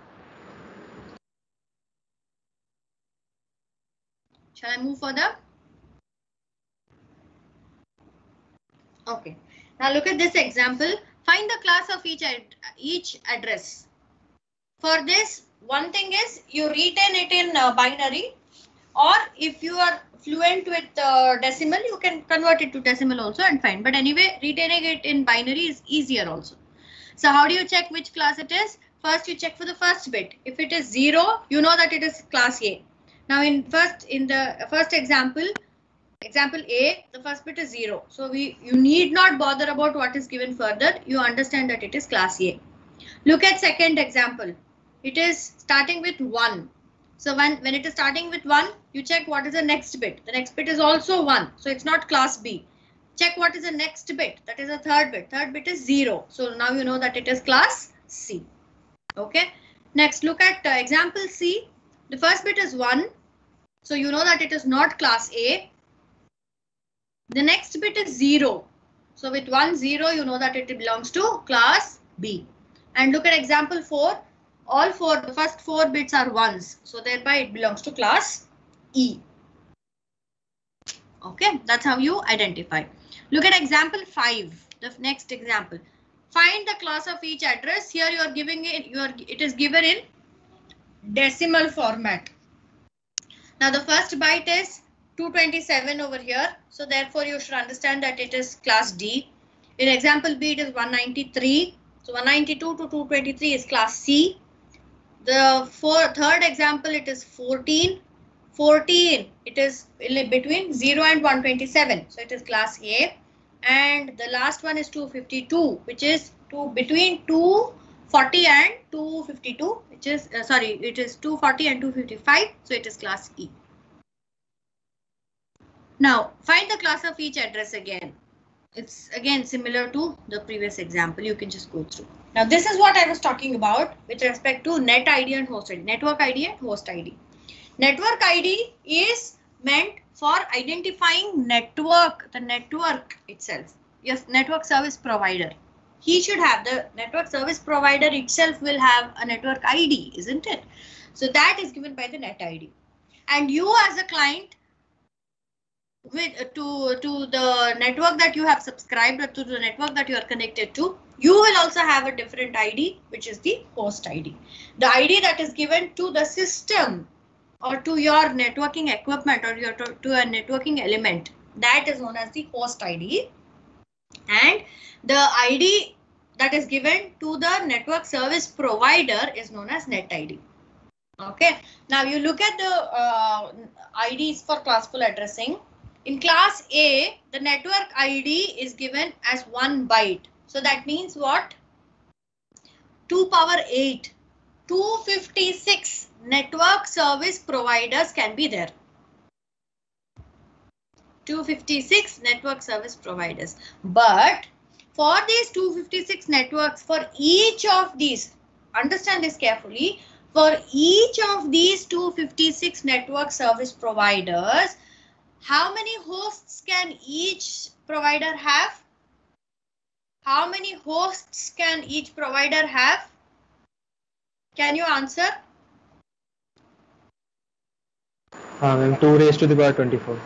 Shall I move further? Okay. Now look at this example. Find the class of each address. For this, one thing is you retain it in binary, or if you are fluent with decimal, you can convert it to decimal also and fine. But anyway, retaining it in binary is easier also. So how do you check which class it is? First, you check for the first bit. If it is 0, you know that it is class A. Now in the first example A, the first bit is 0. So you need not bother about what is given further. You understand that it is class A. Look at second example. It is starting with 1. So when it is starting with 1, you check what is the next bit. The next bit is also 1. So it's not class B. Check what is the next bit. That is the third bit. Third bit is 0. So now you know that it is class C. Okay. Next, look at example C. The first bit is 1. So you know that it is not class A. The next bit is 0. So with 1, 0, you know that it belongs to class B. And look at example 4. The first 4 bits are 1s. So thereby it belongs to class E. Okay, that's how you identify. Look at example 5, the next example. Find the class of each address. Here you are giving it, it is given in decimal format. Now the first byte is 227 over here. So therefore you should understand that it is class D. In example B, it is 193. So 192 to 223 is class C. The third example, it is 14. 14, it is between 0 and 127. So it is class A. And the last one is 252, which is between 240 and 252, which is, it is 240 and 255. So it is class E. Now find the class of each address again. It's again similar to the previous example. You can just go through. Now this is what I was talking about with respect to net ID and host ID, network ID and host ID. Network ID is meant for identifying the network itself. Yes, network service provider. He should have, the network service provider itself will have a network ID, isn't it? So that is given by the net ID. And you as a client, to the network that you have subscribed or to the network that you are connected to, you will also have a different ID, which is the host ID. The ID that is given to the system or to your networking equipment or to a networking element That is known as the host ID. And the ID that is given to the network service provider is known as net ID. Okay. Now you look at the IDs for classful addressing. In class A, the network ID is given as 1 byte. So that means what? 2 power 8. 256 network service providers can be there. 256 network service providers. But for these 256 networks, for each of these, understand this carefully, for each of these 256 network service providers, how many hosts can each provider have? How many hosts can each provider have? Can you answer? 2 raised to the power 24.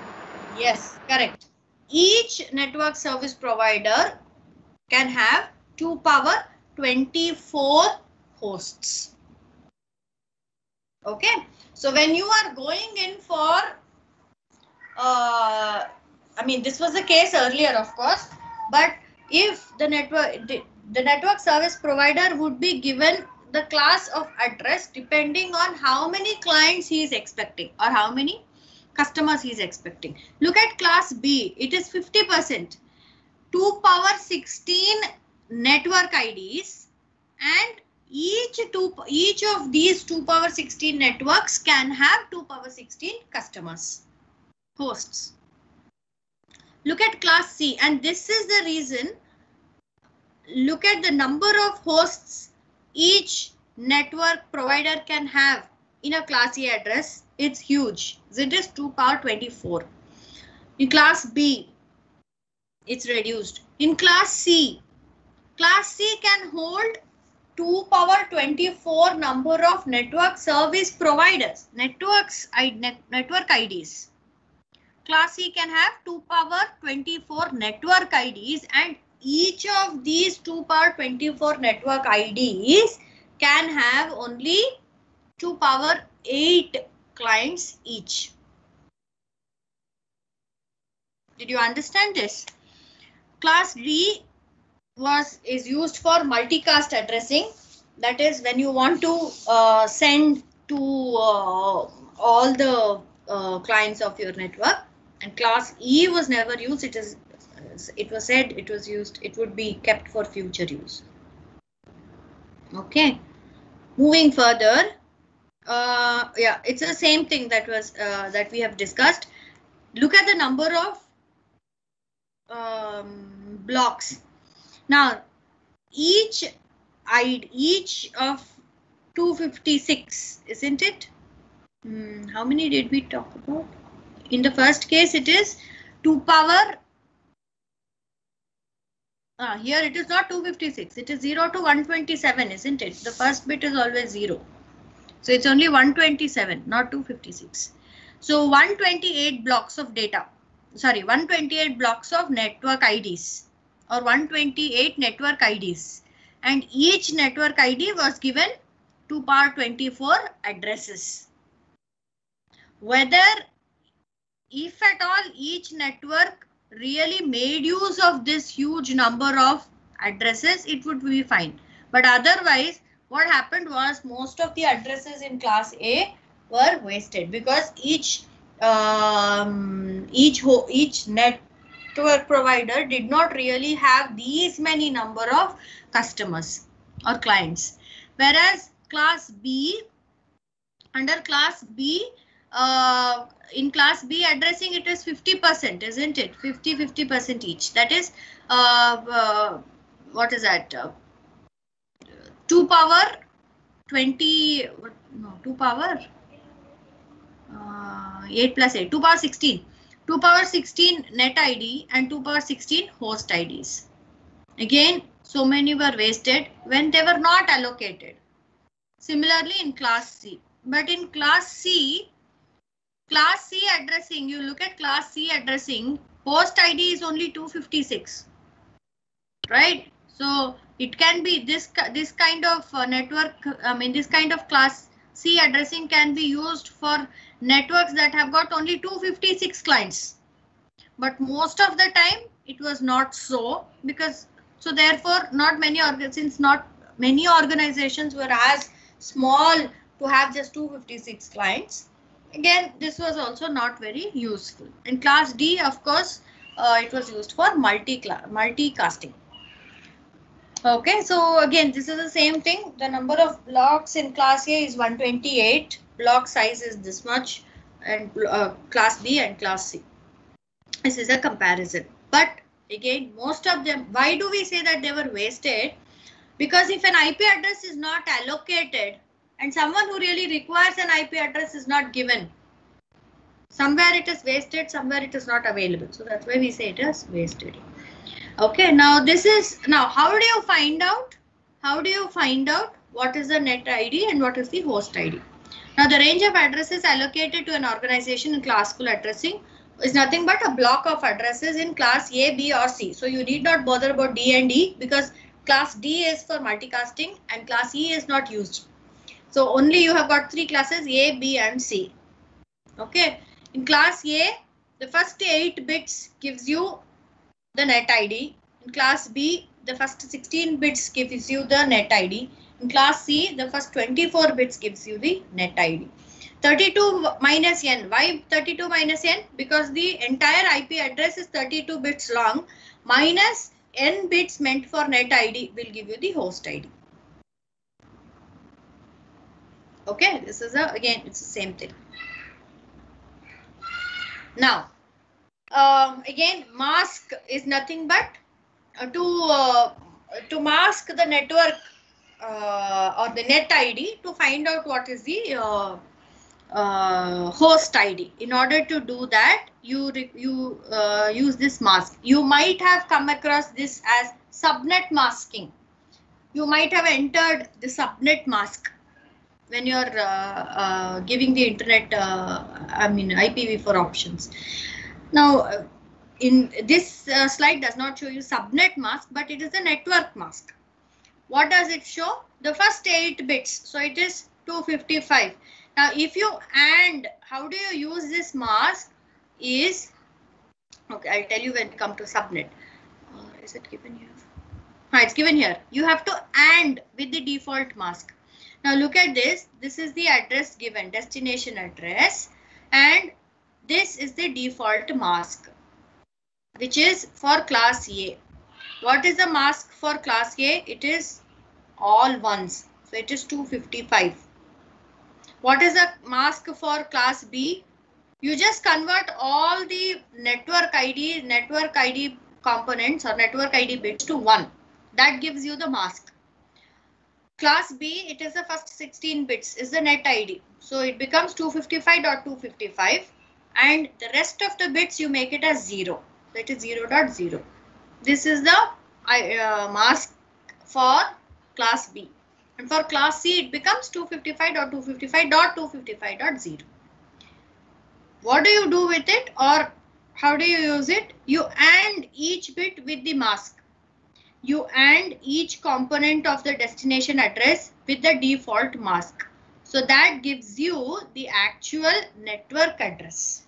Yes, correct. Each network service provider can have 2 power 24 hosts. Okay. So when you are going in for, I mean, this was the case earlier, of course, but if the network service provider would be given the class of address depending on how many clients he is expecting or how many customers he is expecting. Look at class B, it is 50%, 2 power 16 network IDs, and each of these 2 power 16 networks can have 2 power 16 customers, hosts. Look at class C, and this is the reason. Look at the number of hosts each network provider can have in a class A address. It's huge. It is 2 power 24. In class B, it's reduced. In class C can hold 2 power 24 number of network service providers, network IDs. Class C can have 2 power 24 network IDs, and each of these 2 power 24 network IDs can have only 2 power 8 clients each. Did you understand this? Class D is used for multicast addressing. That is when you want to send to all the clients of your network. And class E was never used. It was said it was used. It would be kept for future use. Okay. Moving further. Yeah, it's the same thing that was that we have discussed. Look at the number of blocks. Now, each of 256, isn't it? How many did we talk about? In the first case, it is 2 power. Here it is not 256. It is 0 to 127, isn't it? The first bit is always 0. So it's only 127, not 256. So 128 blocks of data. Sorry, 128 blocks of network IDs or 128 network IDs. And each network ID was given 2 power 24 addresses. Whether, if at all, each network really made use of this huge number of addresses, it would be fine. But otherwise, what happened was most of the addresses in class A were wasted because each network provider did not really have these many number of customers or clients. Whereas class B, under class B, in class B addressing, it is 50%, isn't it? 50% each. That is, what is that? 2 power 20, no, 2 power 8 plus 8, 2 power 16. 2 power 16 net ID and 2 power 16 host IDs. Again, so many were wasted when they were not allocated. Similarly in class C. But in class C addressing, you look at class C addressing, host ID is only 256. Right? So it can be this kind of network, this kind of class C addressing can be used for networks that have got only 256 clients. but most of the time it was not so, because so therefore not many since not many organizations were as small to have just 256 clients. Again, this was also not very useful. In class D, of course, it was used for multicasting. Okay, so again, this is the same thing. The number of blocks in class A is 128. Block size is this much, and class B and class C. This is a comparison. But again, most of them, why do we say that they were wasted? Because if an IP address is not allocated and someone who really requires an IP address is not given, somewhere it is wasted, somewhere it is not available. So that's why we say it is wasted. Okay, now this is, now how do you find out? How do you find out what is the net ID and what is the host ID? Now the range of addresses allocated to an organization in classful addressing is nothing but a block of addresses in class A, B or C. So you need not bother about D and E because class D is for multicasting and class E is not used. So only you have got 3 classes A, B and C. Okay, in class A, the first 8 bits gives you the net ID. In class B, the first 16 bits gives you the net ID. In class C, the first 24 bits gives you the net ID. 32 minus n. Why 32 minus n? Because the entire IP address is 32 bits long minus n bits meant for net ID will give you the host ID. Okay, this is again, it's the same thing. Now, again, mask is nothing but to mask the network or the net ID to find out what is the host ID. In order to do that, you use this mask. You might have come across this as subnet masking. You might have entered the subnet mask when you are giving the internet, IPv4 options. Now, in this slide does not show you subnet mask, but it is a network mask. What does it show? The first 8 bits. So it is 255. Now, if you and how do you use this mask is, okay, I'll tell you when it comes to subnet. Is it given here? It's given here. You have to AND with the default mask. Now look at this. This is the address given, destination address, and this is the default mask, which is for class A. What is the mask for class A? It is all ones. So it is 255. What is the mask for class B? You just convert all the network ID components or network ID bits to 1. That gives you the mask. Class B, it is the first 16 bits is the net ID. So it becomes 255.255 and the rest of the bits you make it as 0. So it is 0.0. This is the mask for class B. And for class C, it becomes 255.255.255.0. What do you do with it, or how do you use it? You AND each bit with the mask. You AND each component of the destination address with the default mask. So that gives you the actual network address.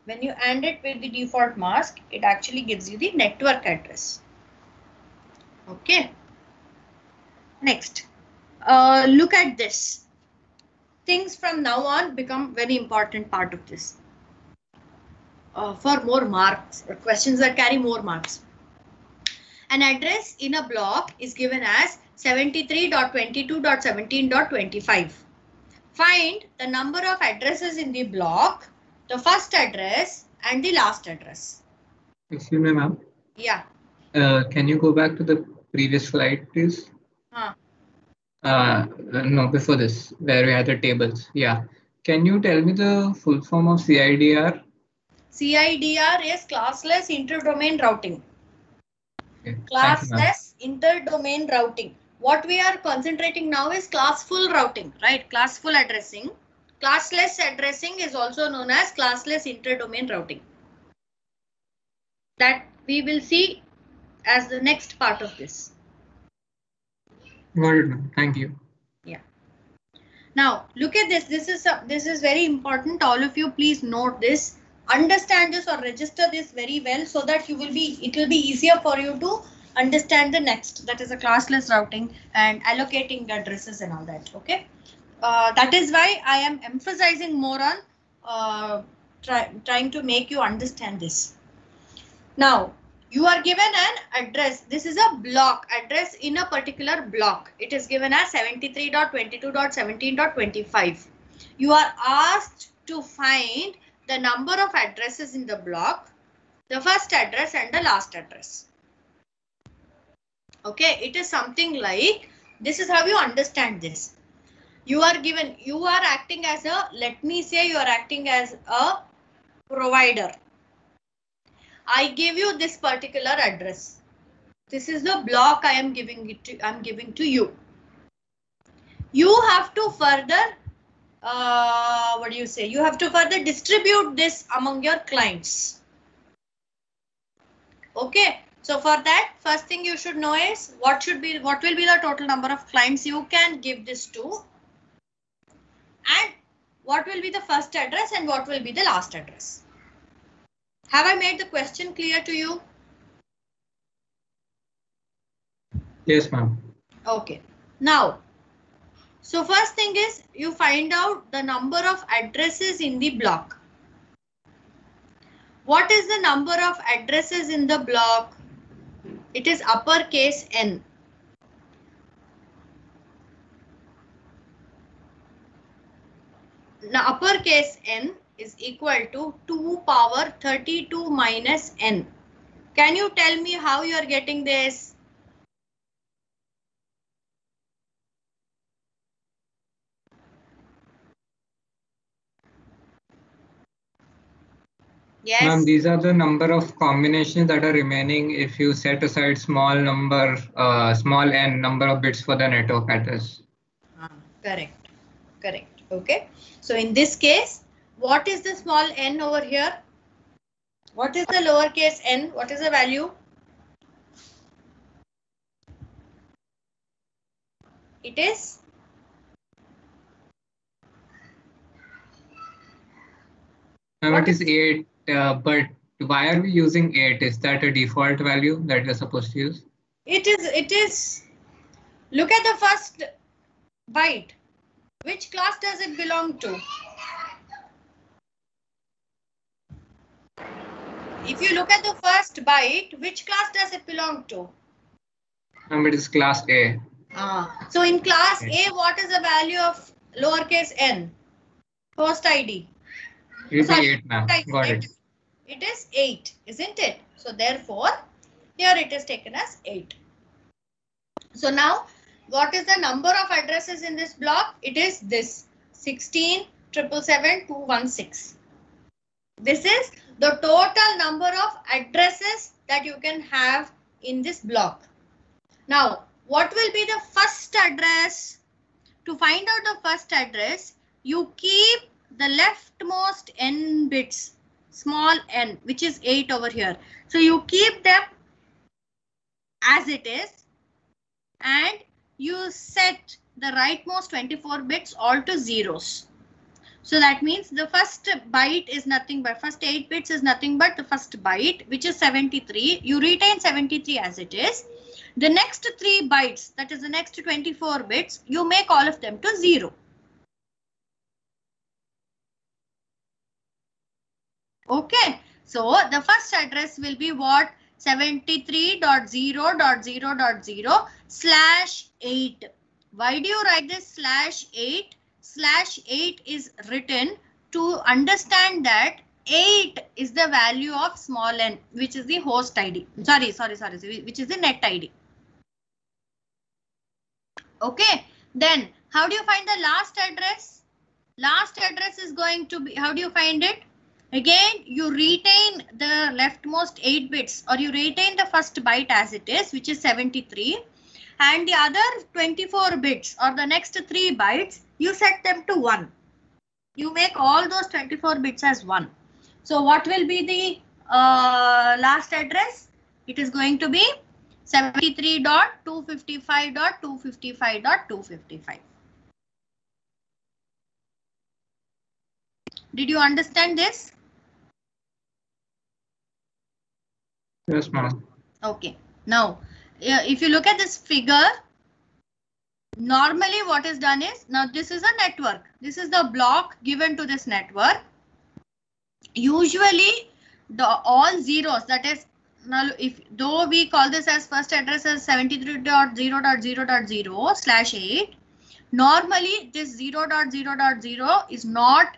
When you AND it with the default mask, it actually gives you the network address. Okay. Next, look at this. Things from now on become very important part of this. For more marks, or questions that carry more marks. An address in a block is given as 73.22.17.25. Find the number of addresses in the block, the first address and the last address. Excuse me, ma'am. Yeah. Can you go back to the previous slide, please? No, before this, where we had the tables. Yeah. Can you tell me the full form of CIDR? CIDR is classless interdomain routing. Okay. Classless interdomain routing. What we are concentrating now is classful routing, right? Classful addressing. Classless addressing is also known as classless interdomain routing. That we will see as the next part of this. Got it, ma'am. Thank you. Yeah. Now look at this. This is very important. All of you please note this. understand this or register this very well, so that it will be easier for you to understand the next, that is a classless routing and allocating the addresses and all that. Okay, that is why I am emphasizing more on trying to make you understand this. Now you are given an address. This is a block address in a particular block. It is given as 73.22.17.25. You are asked to find the number of addresses in the block, the first address and the last address. Okay, it is something like, this is how you understand this. You are acting as a, let me say you are acting as a provider. I give you this particular address. This is the block I am giving to you. You have to further you have to further distribute this among your clients. Okay, so for that, first thing you should know is what will be the total number of clients you can give this to, and what will be the first address and what will be the last address. Have I made the question clear to you? Yes, ma'am. Okay, now, so first thing is you find out the number of addresses in the block. What is the number of addresses in the block? It is uppercase N. Now uppercase N is equal to 2 power 32 minus N. Can you tell me how you are getting this? Yes. Ma'am, these are the number of combinations that are remaining if you set aside small n number of bits for the network address. Correct. Correct. Okay. So in this case, what is the small n over here? What is the lowercase n? What is the value? It is It is 8, but why are we using 8? Is that a default value that we're supposed to use? It is. Look at the first byte. Which class does it belong to? If you look at the first byte, which class does it belong to? It is class A. So in class A, what is the value of lowercase n? Host ID. It will be 8, ma'am. Got it. It is 8, isn't it? So therefore, here it is taken as 8. So now, what is the number of addresses in this block? It is this 16,777,216. This is the total number of addresses that you can have in this block. Now, what will be the first address? To find out the first address, you keep the leftmost n bits, small n, which is 8 over here. So you keep them as it is and you set the rightmost 24 bits all to zeros. So that means the first byte is nothing but, first 8 bits is nothing but the first byte, which is 73. You retain 73 as it is. The next 3 bytes, that is the next 24 bits, you make all of them to 0. Okay, so the first address will be what? 73.0.0.0/8. Why do you write this /8? /8 is written to understand that 8 is the value of small n, which is the host ID. Sorry, which is the net ID. Okay, then how do you find the last address? Last address is going to be, how do you find it? Again, you retain the leftmost 8 bits, or you retain the first byte as it is, which is 73. And the other 24 bits or the next 3 bytes, you set them to 1. You make all those 24 bits as 1. So what will be the last address? It is going to be 73.255.255.255. Did you understand this? Yes, ma'am. Okay. Now, if you look at this figure, normally what is done is, now this is a network. This is the block given to this network. Usually all zeros, that is, now if though we call this as first address as 73.0.0.0/8, normally this 0.0.0 is not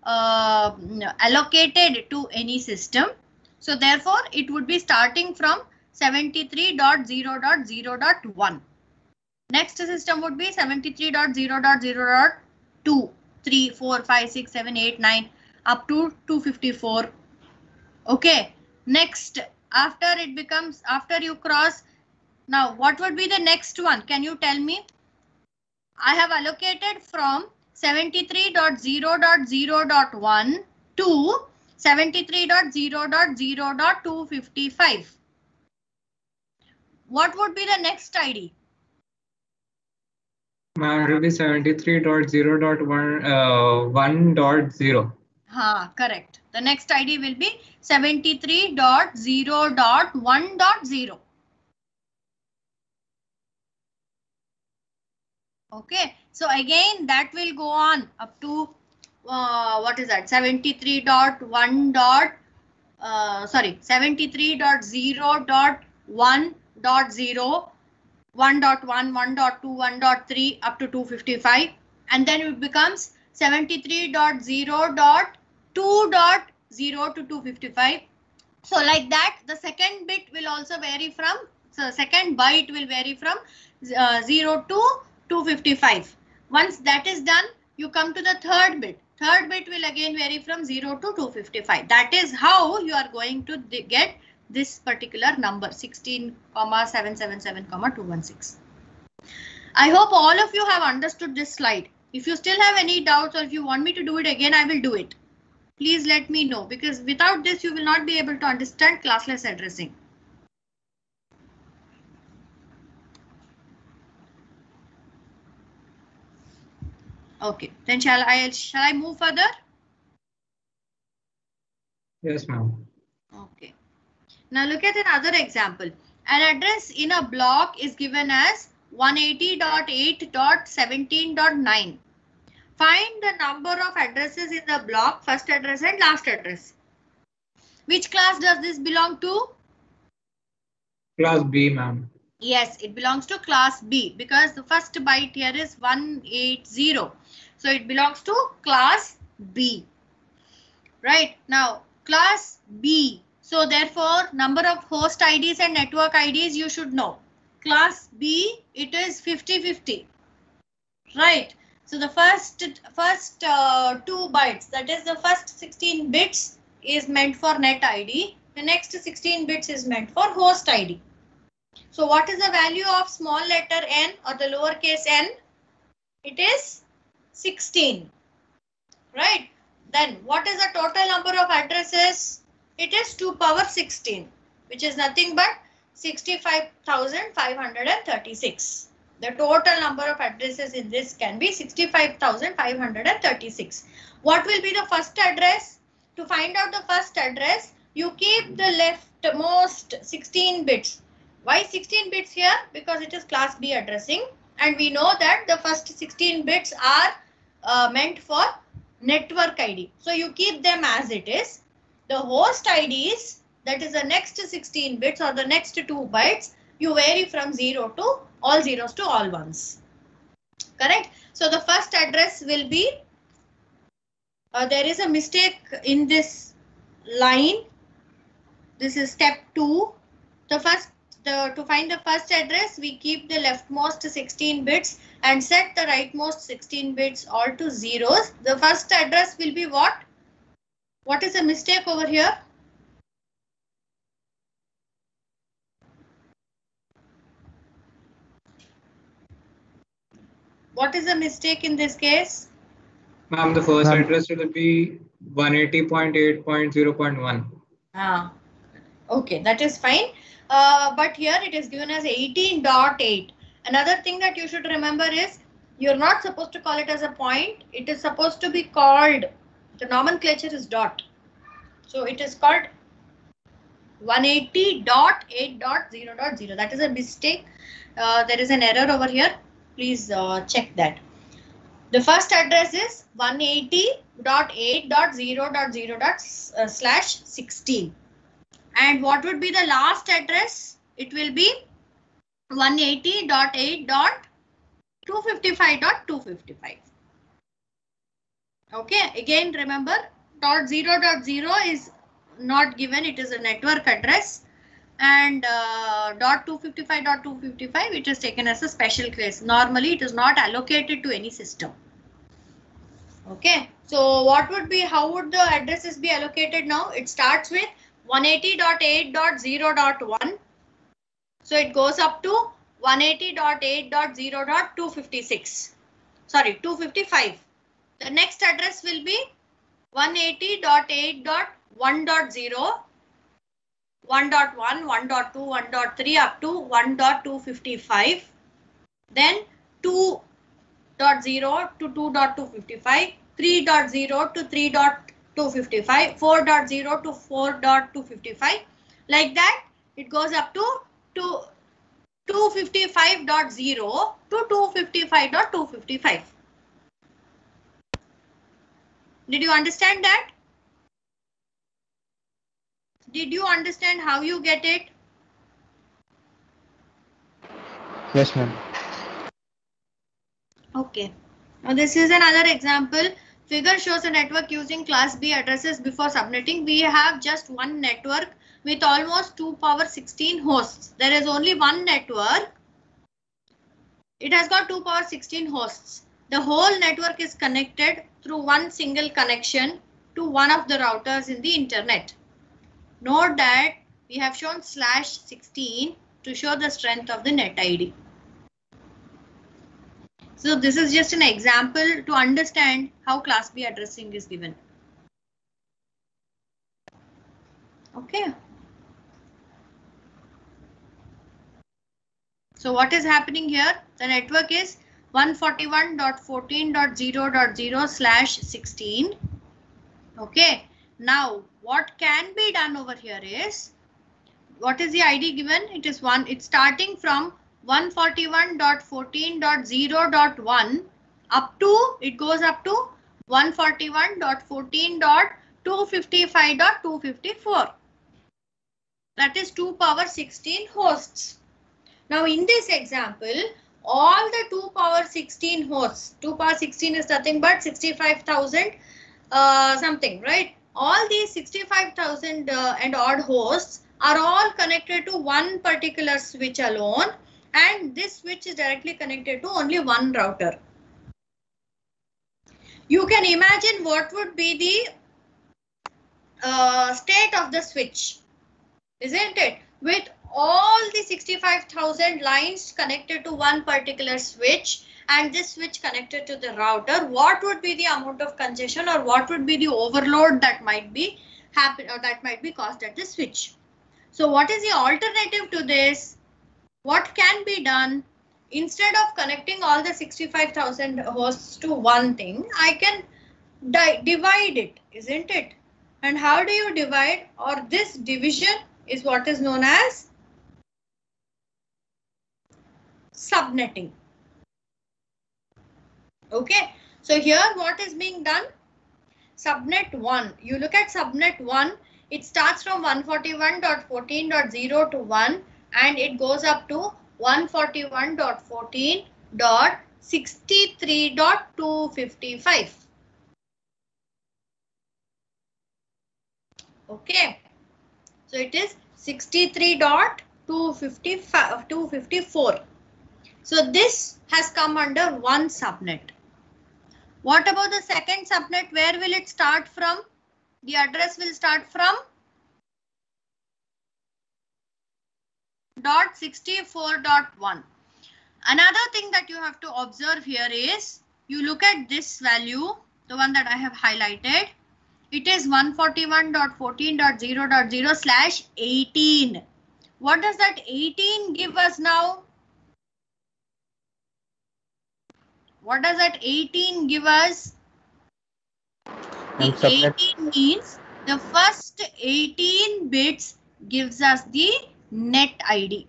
allocated to any system. So therefore it would be starting from 73.0.0.1. Next system would be 73.0.0.2, 3, 4, 5, 6, 7, 8, 9 up to 254. Okay. Next, after it becomes, after you cross, now what would be the next one? Can you tell me? I have allocated from 73.0.0.1 to 73.0.0.255. What would be the next ID? Ma'am, it will be 73.0.1.0. Correct. The next ID will be 73.0.1.0. Okay. So again, that will go on up to what is that? 73.1. 73.0.1.0, 1.1, 1.2, 1.3 up to 255, and then it becomes 73.0.2.0 to 255. So like that, the second bit will also vary from, so second byte will vary from 0 to 255. Once that is done, you come to the third bit. Third bit will again vary from 0 to 255. That is how you are going to get this particular number 16,777,216. I hope all of you have understood this slide. If you still have any doubts or if you want me to do it again, I will do it. Please let me know, because without this you will not be able to understand classless addressing. Okay, then shall I move further? Yes, ma'am. Okay. Now look at another example. An address in a block is given as 180.8.17.9. Find the number of addresses in the block, first address and last address. Which class does this belong to? Class B, ma'am. Yes, it belongs to class B because the first byte here is 180. So it belongs to class B. Right, now class B. So therefore number of host IDs and network IDs you should know. Class B, it is 50-50. Right. So the first 2 bytes, that is the first 16 bits is meant for net ID. The next 16 bits is meant for host ID. So what is the value of small letter n or the lowercase n? It is 16. Right. Then what is the total number of addresses? It is 2 power 16, which is nothing but 65,536. The total number of addresses in this can be 65,536. What will be the first address? To find out the first address, you keep the leftmost 16 bits. Why 16 bits here? Because it is class B addressing, and we know that the first 16 bits are meant for network ID. So you keep them as it is. The host IDs, that is the next 16 bits or the next 2 bytes, you vary from 0 to all zeros to all ones. Correct? So the first address will be, there is a mistake in this line. This is step 2. To find the first address, we keep the leftmost 16 bits and set the rightmost 16 bits all to zeros. The first address will be what? What is the mistake over here? What is the mistake in this case? Ma'am, the first address will be 180.8.0.1. Okay, that is fine. But here it is given as 18.8. Another thing that you should remember is you're not supposed to call it as a point. It is supposed to be called, the nomenclature is dot. So it is called 180.8.0.0. That is a mistake. There is an error over here. Please check that. The first address is 180.8.0.0/16. And what would be the last address? It will be 180.8.255.255. Okay, again remember .0.0 is not given, it is a network address, and .255.255 it is taken as a special case. Normally it is not allocated to any system. Okay, so what would be, how would the addresses be allocated now? It starts with 180.8.0.1. So it goes up to 180.8.0.256. Sorry, 255. The next address will be 180.8.1.0, 1.1, 1.2, 1.3 up to 1.255. Then 2.0 to 2.255, 3.0 to 3.255, 4.0 to 4.255. Like that, it goes up to 255.0 to 255.255. Did you understand that? Did you understand how you get it? Yes, ma'am. Okay. Now this is another example. Figure shows a network using class B addresses before subnetting. We have just one network with almost 2^16 hosts. There is only one network. It has got 2^16 hosts. The whole network is connected through one single connection to one of the routers in the internet. Note that we have shown /16 to show the strength of the net ID. So this is just an example to understand how class B addressing is given. Okay. So what is happening here? The network is 141.14.0.0/16. Okay. Now what can be done over here is, what is the ID given? It is one. It's starting from 141.14.0.1 up to, it goes up to 141.14.255.254. That is 2^16 hosts. Now in this example, all the 2^16 hosts, 2^16 is nothing but 65,000 something, right? All these 65,000 and odd hosts are all connected to one particular switch alone, and this switch is directly connected to only one router. You can imagine what would be the state of the switch, isn't it? With all the 65,000 lines connected to one particular switch and this switch connected to the router, what would be the amount of congestion or what would be the overload that might be happen or that might be caused at the switch? So what is the alternative to this? What can be done? Instead of connecting all the 65,000 hosts to one thing, I can divide it, isn't it? And how do you divide? Or this division is what is known as subnetting. Okay, so here what is being done? Subnet 1. You look at subnet 1, it starts from 141.14.0 to 1 and it goes up to 141.14.63.255. Okay, so it is 63.254. So this has come under one subnet. What about the second subnet? Where will it start from? The address will start from .64.1. Another thing that you have to observe here is, you look at this value, the one that I have highlighted. It is 141.14.0.0/18. What does that 18 give us now? What does that 18 give us? The 18 means the first 18 bits gives us the net ID.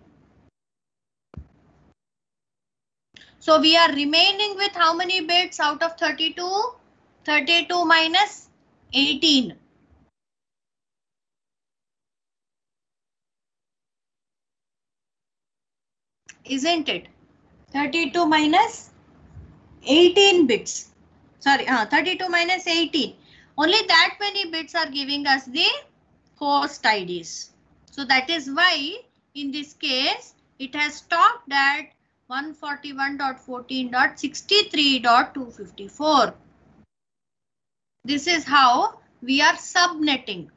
So we are remaining with how many bits out of 32? 32 minus 18. Isn't it? 32 minus 18 bits. Sorry, 32 minus 18. Only that many bits are giving us the host IDs. So that is why in this case it has stopped at 141.14.63.254. This is how we are subnetting.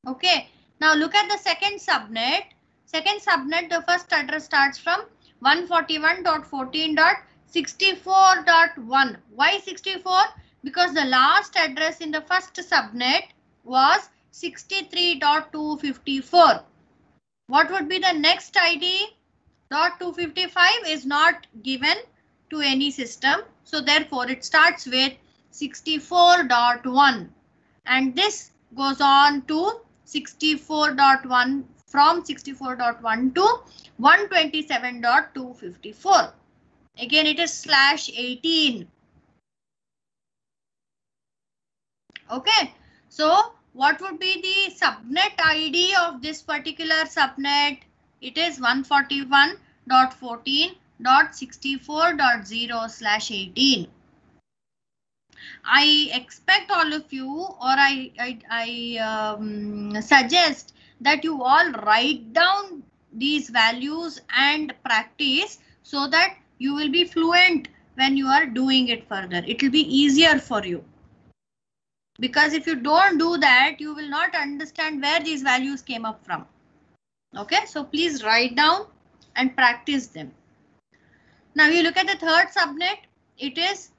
Okay. Now look at the second subnet. Second subnet, the first address starts from 141.14.64.1. Why 64? Because the last address in the first subnet was 63.254. What would be the next ID? .255 is not given to any system. So therefore it starts with 64.1 and this goes on to 64.1 from 64.1 to 127.254. Again it is /18. Okay, so what would be the subnet ID of this particular subnet? It is 141.14.64.0/18. I expect all of you, or I suggest that you all write down these values and practice so that you will be fluent when you are doing it further. It will be easier for you. Because if you don't do that, you will not understand where these values came up from. Okay, so please write down and practice them. Now you look at the third subnet. It is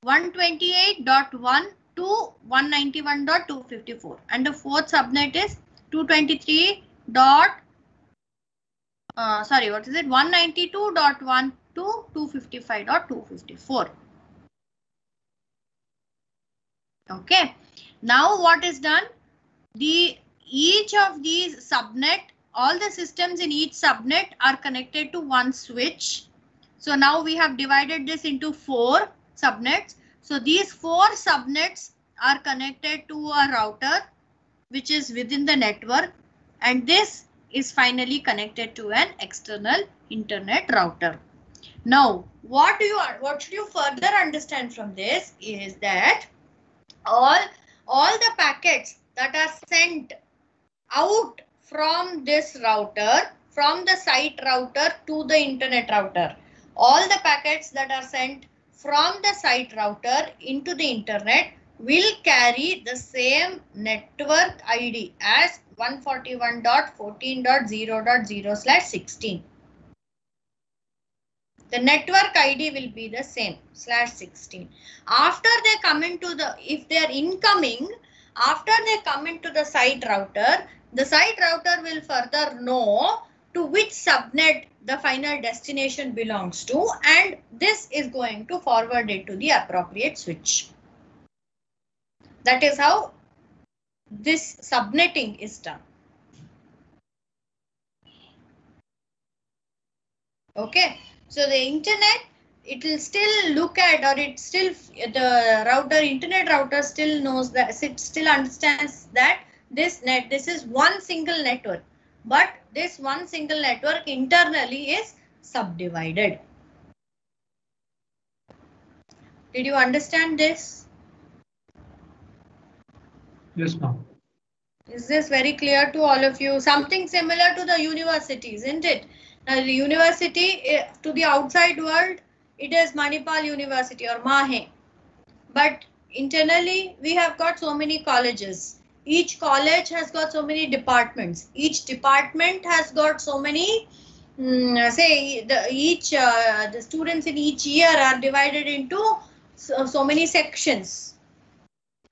128.1 to 191.254 and the fourth subnet is 223. 192.1 to 255.254. Okay, now what is done? Each of these subnet, all the systems in each subnet are connected to one switch. So now we have divided this into 4 subnets. So these 4 subnets are connected to a router which is within the network, and this is finally connected to an external internet router. Now what should you further understand from this is that all the packets that are sent out from this router, from the site router to the internet router, all the packets that are sent from the site router into the internet will carry the same network ID as 141.14.0.0/16. The network ID will be the same /16. After they come into if they are incoming, after they come into the site router will further know to which subnet the final destination belongs to, and this is going to forward it to the appropriate switch. That is how this subnetting is done. Okay, so the internet, it will still look at, or it still, the router, internet router still knows that, it still understands that this is one single network, but this one single network internally is subdivided. Did you understand this? Yes, ma'am. Is this very clear to all of you? Something similar to the university, isn't it? Now the university, to the outside world, it is Manipal University or Mahe. But internally, we have got so many colleges. Each college has got so many departments. Each department has got so many, the students in each year are divided into so many sections.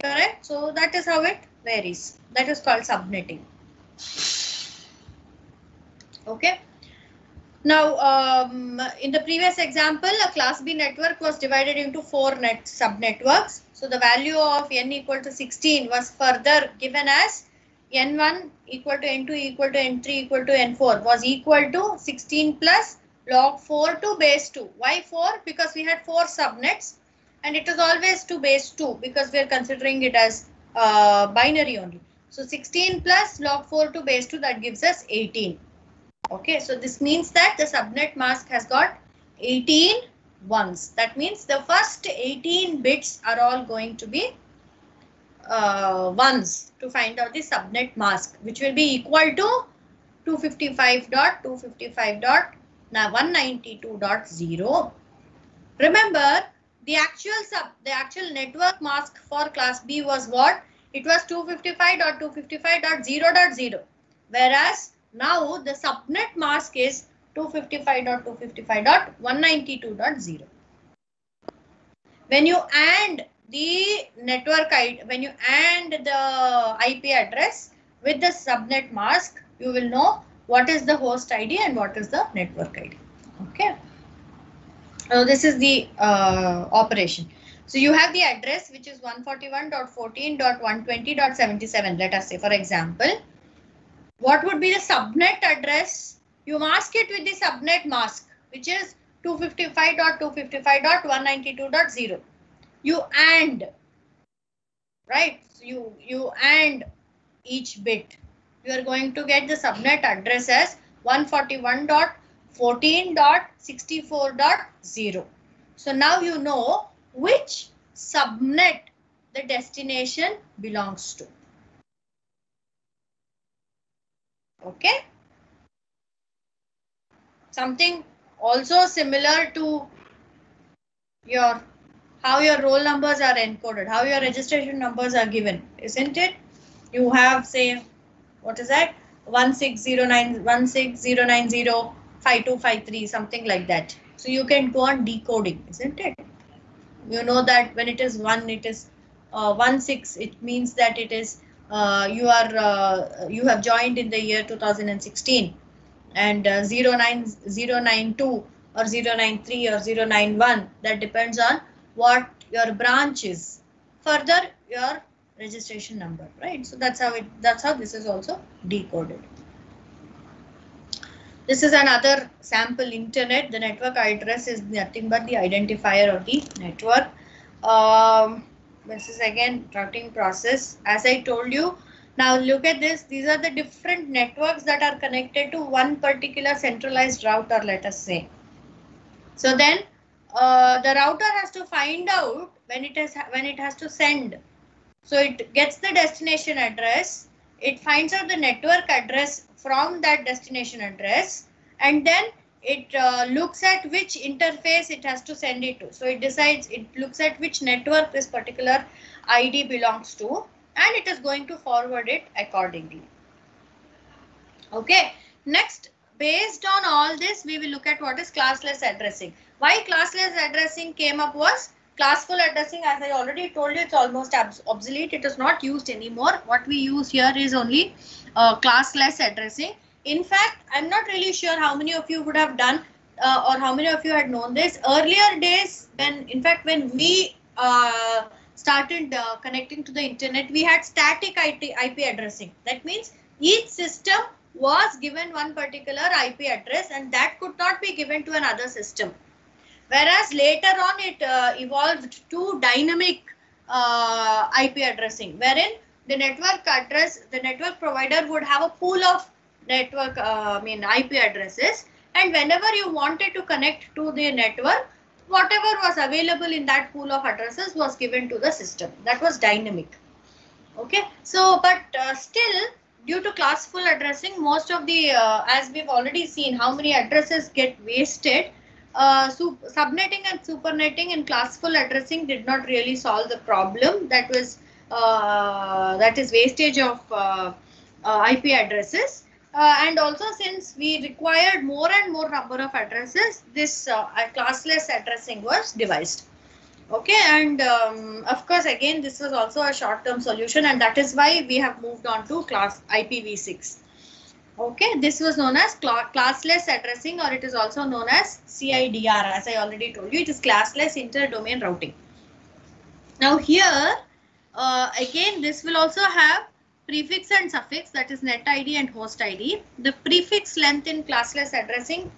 Correct? So that is how it varies. That is called subnetting. Okay. Now, in the previous example, a class B network was divided into 4 subnetworks. So the value of n equal to 16 was further given as N1 equal to N2 equal to N3 equal to N4 was equal to 16 plus log 4 to base 2. Why 4? Because we had 4 subnets and it is always to base 2 because we are considering it as binary only. So 16 plus log 4 to base 2, that gives us 18. Okay, so this means that the subnet mask has got 18 ones. That means the first 18 bits are all going to be ones to find out the subnet mask, which will be equal to 255.255.192.0. Remember, the actual network mask for class B was what? It was 255.255.0.0, whereas now the subnet mask is 255.255.192.0. When you add the network ID, when you add the IP address with the subnet mask, you will know what is the host ID and what is the network ID. Okay. So this is the operation. So you have the address which is 141.14.120.77. Let us say, for example, what would be the subnet address? You mask it with the subnet mask, which is 255.255.192.0. You AND, right? So you AND each bit. You are going to get the subnet address as 141.14.64.0. So now you know which subnet the destination belongs to. Okay. Something also similar to your how your roll numbers are encoded, how your registration numbers are given, isn't it? You have, say, what is that? 160905253, something like that. So you can go on decoding, isn't it? You know that when it is 1, it is 16. It means that it is you have joined in the year 2016, and 09092 or 093 or 091, that depends on what your branch is. Further, your registration number, right? So that's how this is also decoded. This is another sample internet. The network address is nothing but the identifier of the network. This is again routing process. As I told you, now look at this. These are the different networks that are connected to one particular centralized router, let us say. So then the router has to find out when it has to send. So it gets the destination address, it finds out the network address from that destination address, and then it looks at which interface it has to send it to. So it looks at which network this particular ID belongs to, and it is going to forward it accordingly. Okay, next, based on all this, we will look at what is classless addressing. Why classless addressing came up was classful addressing, as I already told you, it's almost obsolete. It is not used anymore. What we use here is only classless addressing. In fact, I'm not really sure how many of you would have done or how many of you had known this. Earlier days, when we started connecting to the internet, we had static IP addressing. That means each system was given one particular IP address, and that could not be given to another system. Whereas later on it evolved to dynamic IP addressing, wherein the network provider would have a pool of network IP addresses, and whenever you wanted to connect to the network, whatever was available in that pool of addresses was given to the system. That was dynamic. Okay, so but still, due to classful addressing, most of the as we've already seen how many addresses get wasted. Subnetting and supernetting in classful addressing did not really solve the problem. That was that is wastage of IP addresses, and also since we required more and more number of addresses, this classless addressing was devised. Okay, and of course again this was also a short-term solution, and that is why we have moved on to IPv6. Okay, this was known as classless addressing, or it is also known as CIDR. As I already told you, it is classless inter-domain routing. Now here, again, this will also have prefix and suffix, that is net ID and host ID. The prefix length in classless addressing,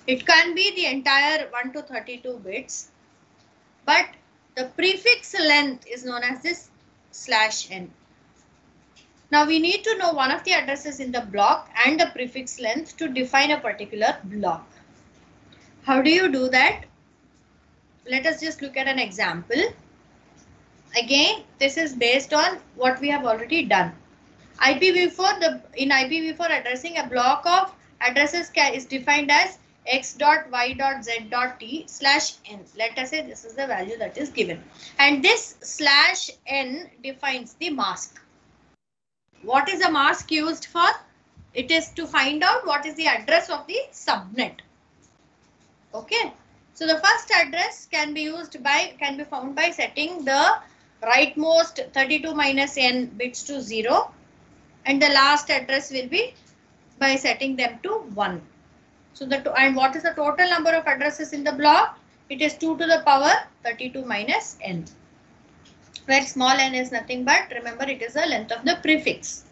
it can be the entire 1 to 32 bits, but the prefix length is known as this /n. Now we need to know one of the addresses in the block and the prefix length to define a particular block. How do you do that? Let us just look at an example. Again, this is based on what we have already done. IPv4, in IPv4 addressing, a block of addresses is defined as x.y.z.t/n. Let us say this is the value that is given. And this /n defines the mask. What is the mask used for? It is to find out what is the address of the subnet. Okay. So the first address can be found by setting the rightmost 32 minus n bits to 0, and the last address will be by setting them to 1. So and what is the total number of addresses in the block? It is 2 to the power 32 minus n, where small n is nothing but, remember, it is the length of the prefix.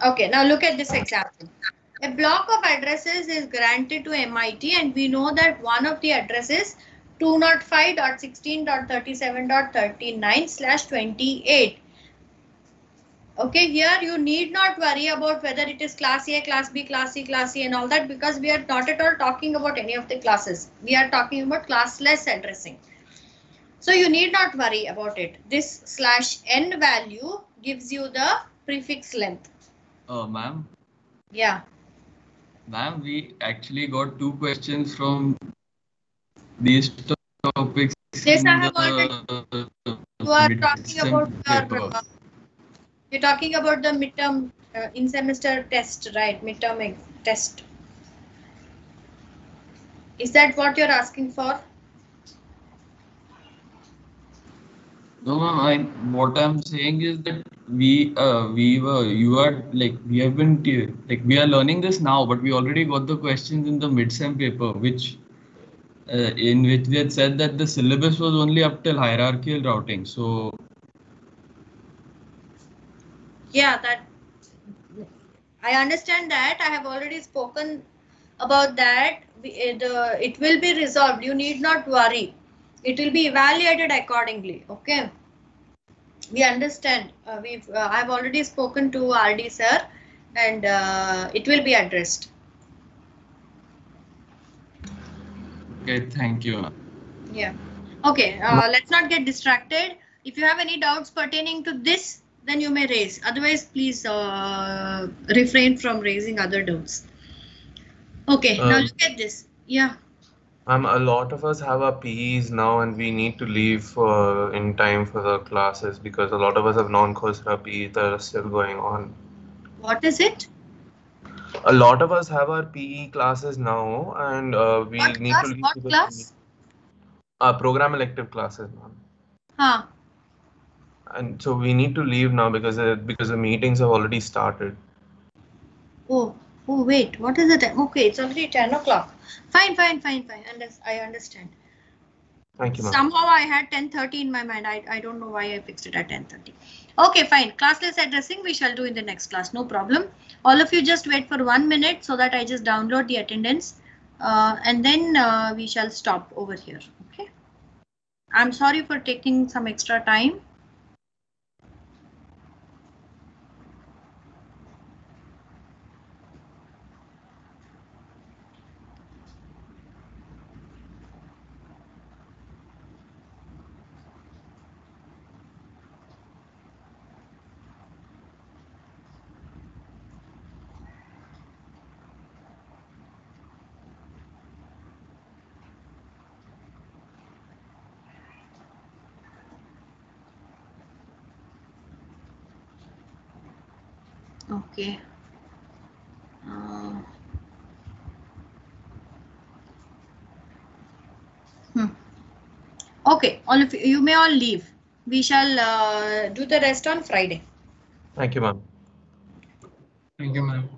Okay, now look at this example. A block of addresses is granted to MIT, and we know that one of the addresses 205.16.37.39/28. Okay, here you need not worry about whether it is class A, class B, class C, class C and all that, because we are not at all talking about any of the classes. We are talking about classless addressing. So you need not worry about it. This /n value gives you the prefix length. Ma'am? Yeah. Ma'am, we actually got 2 questions from these topics. This I have already. You are talking about you're talking about the midterm in semester test, right? Midterm test. Is that what you're asking for? No, ma'am. What I'm saying is that we are learning this now, but we already got the questions in the mid-sem paper, which in which they had said that the syllabus was only up till hierarchical routing. So yeah, that I understand that. I have already spoken about that. It will be resolved. You need not worry. It will be evaluated accordingly. Okay. We understand. I've already spoken to RD sir, and it will be addressed. okay, thank you. Yeah. Okay. Let's not get distracted. If you have any doubts pertaining to this, then you may raise. Otherwise, please refrain from raising other doubts. Okay. Now look at this. Yeah. A lot of us have our PEs now, and we need to leave in time for the classes because a lot of us have non-Coursera PEs that are still going on. What is it? A lot of us have our PE classes now, and we What need class? to leave. What class? Program elective classes, ma'am. Huh. And so we need to leave now because the meetings have already started. Oh, wait. What is the time? Okay, it's already 10 o'clock. Fine. I understand. Thank you, ma'am. Somehow I had 10:30 in my mind. I don't know why I fixed it at 10:30. Okay, fine. Classless addressing we shall do in the next class. No problem. All of you just wait for 1 minute so that I just download the attendance and then we shall stop over here. Okay. I'm sorry for taking some extra time. Okay. Okay, all of you may all leave. We shall do the rest on Friday. Thank you, ma'am. Thank you, ma'am.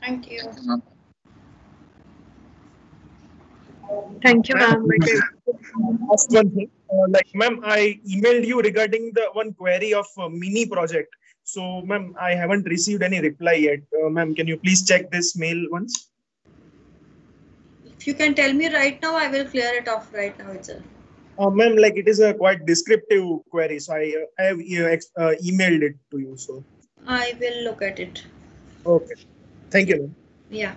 Thank you. Thank you, Ma'am, ma'am. ask one thing. Ma'am, I emailed you regarding the one query of mini project. So, ma'am, I haven't received any reply yet. Ma'am, can you please check this mail once? If you can tell me right now, I will clear it off right now itself. Ma'am, like it is a quite descriptive query, so I have emailed it to you. So I will look at it. okay, thank you, ma'am. Yeah.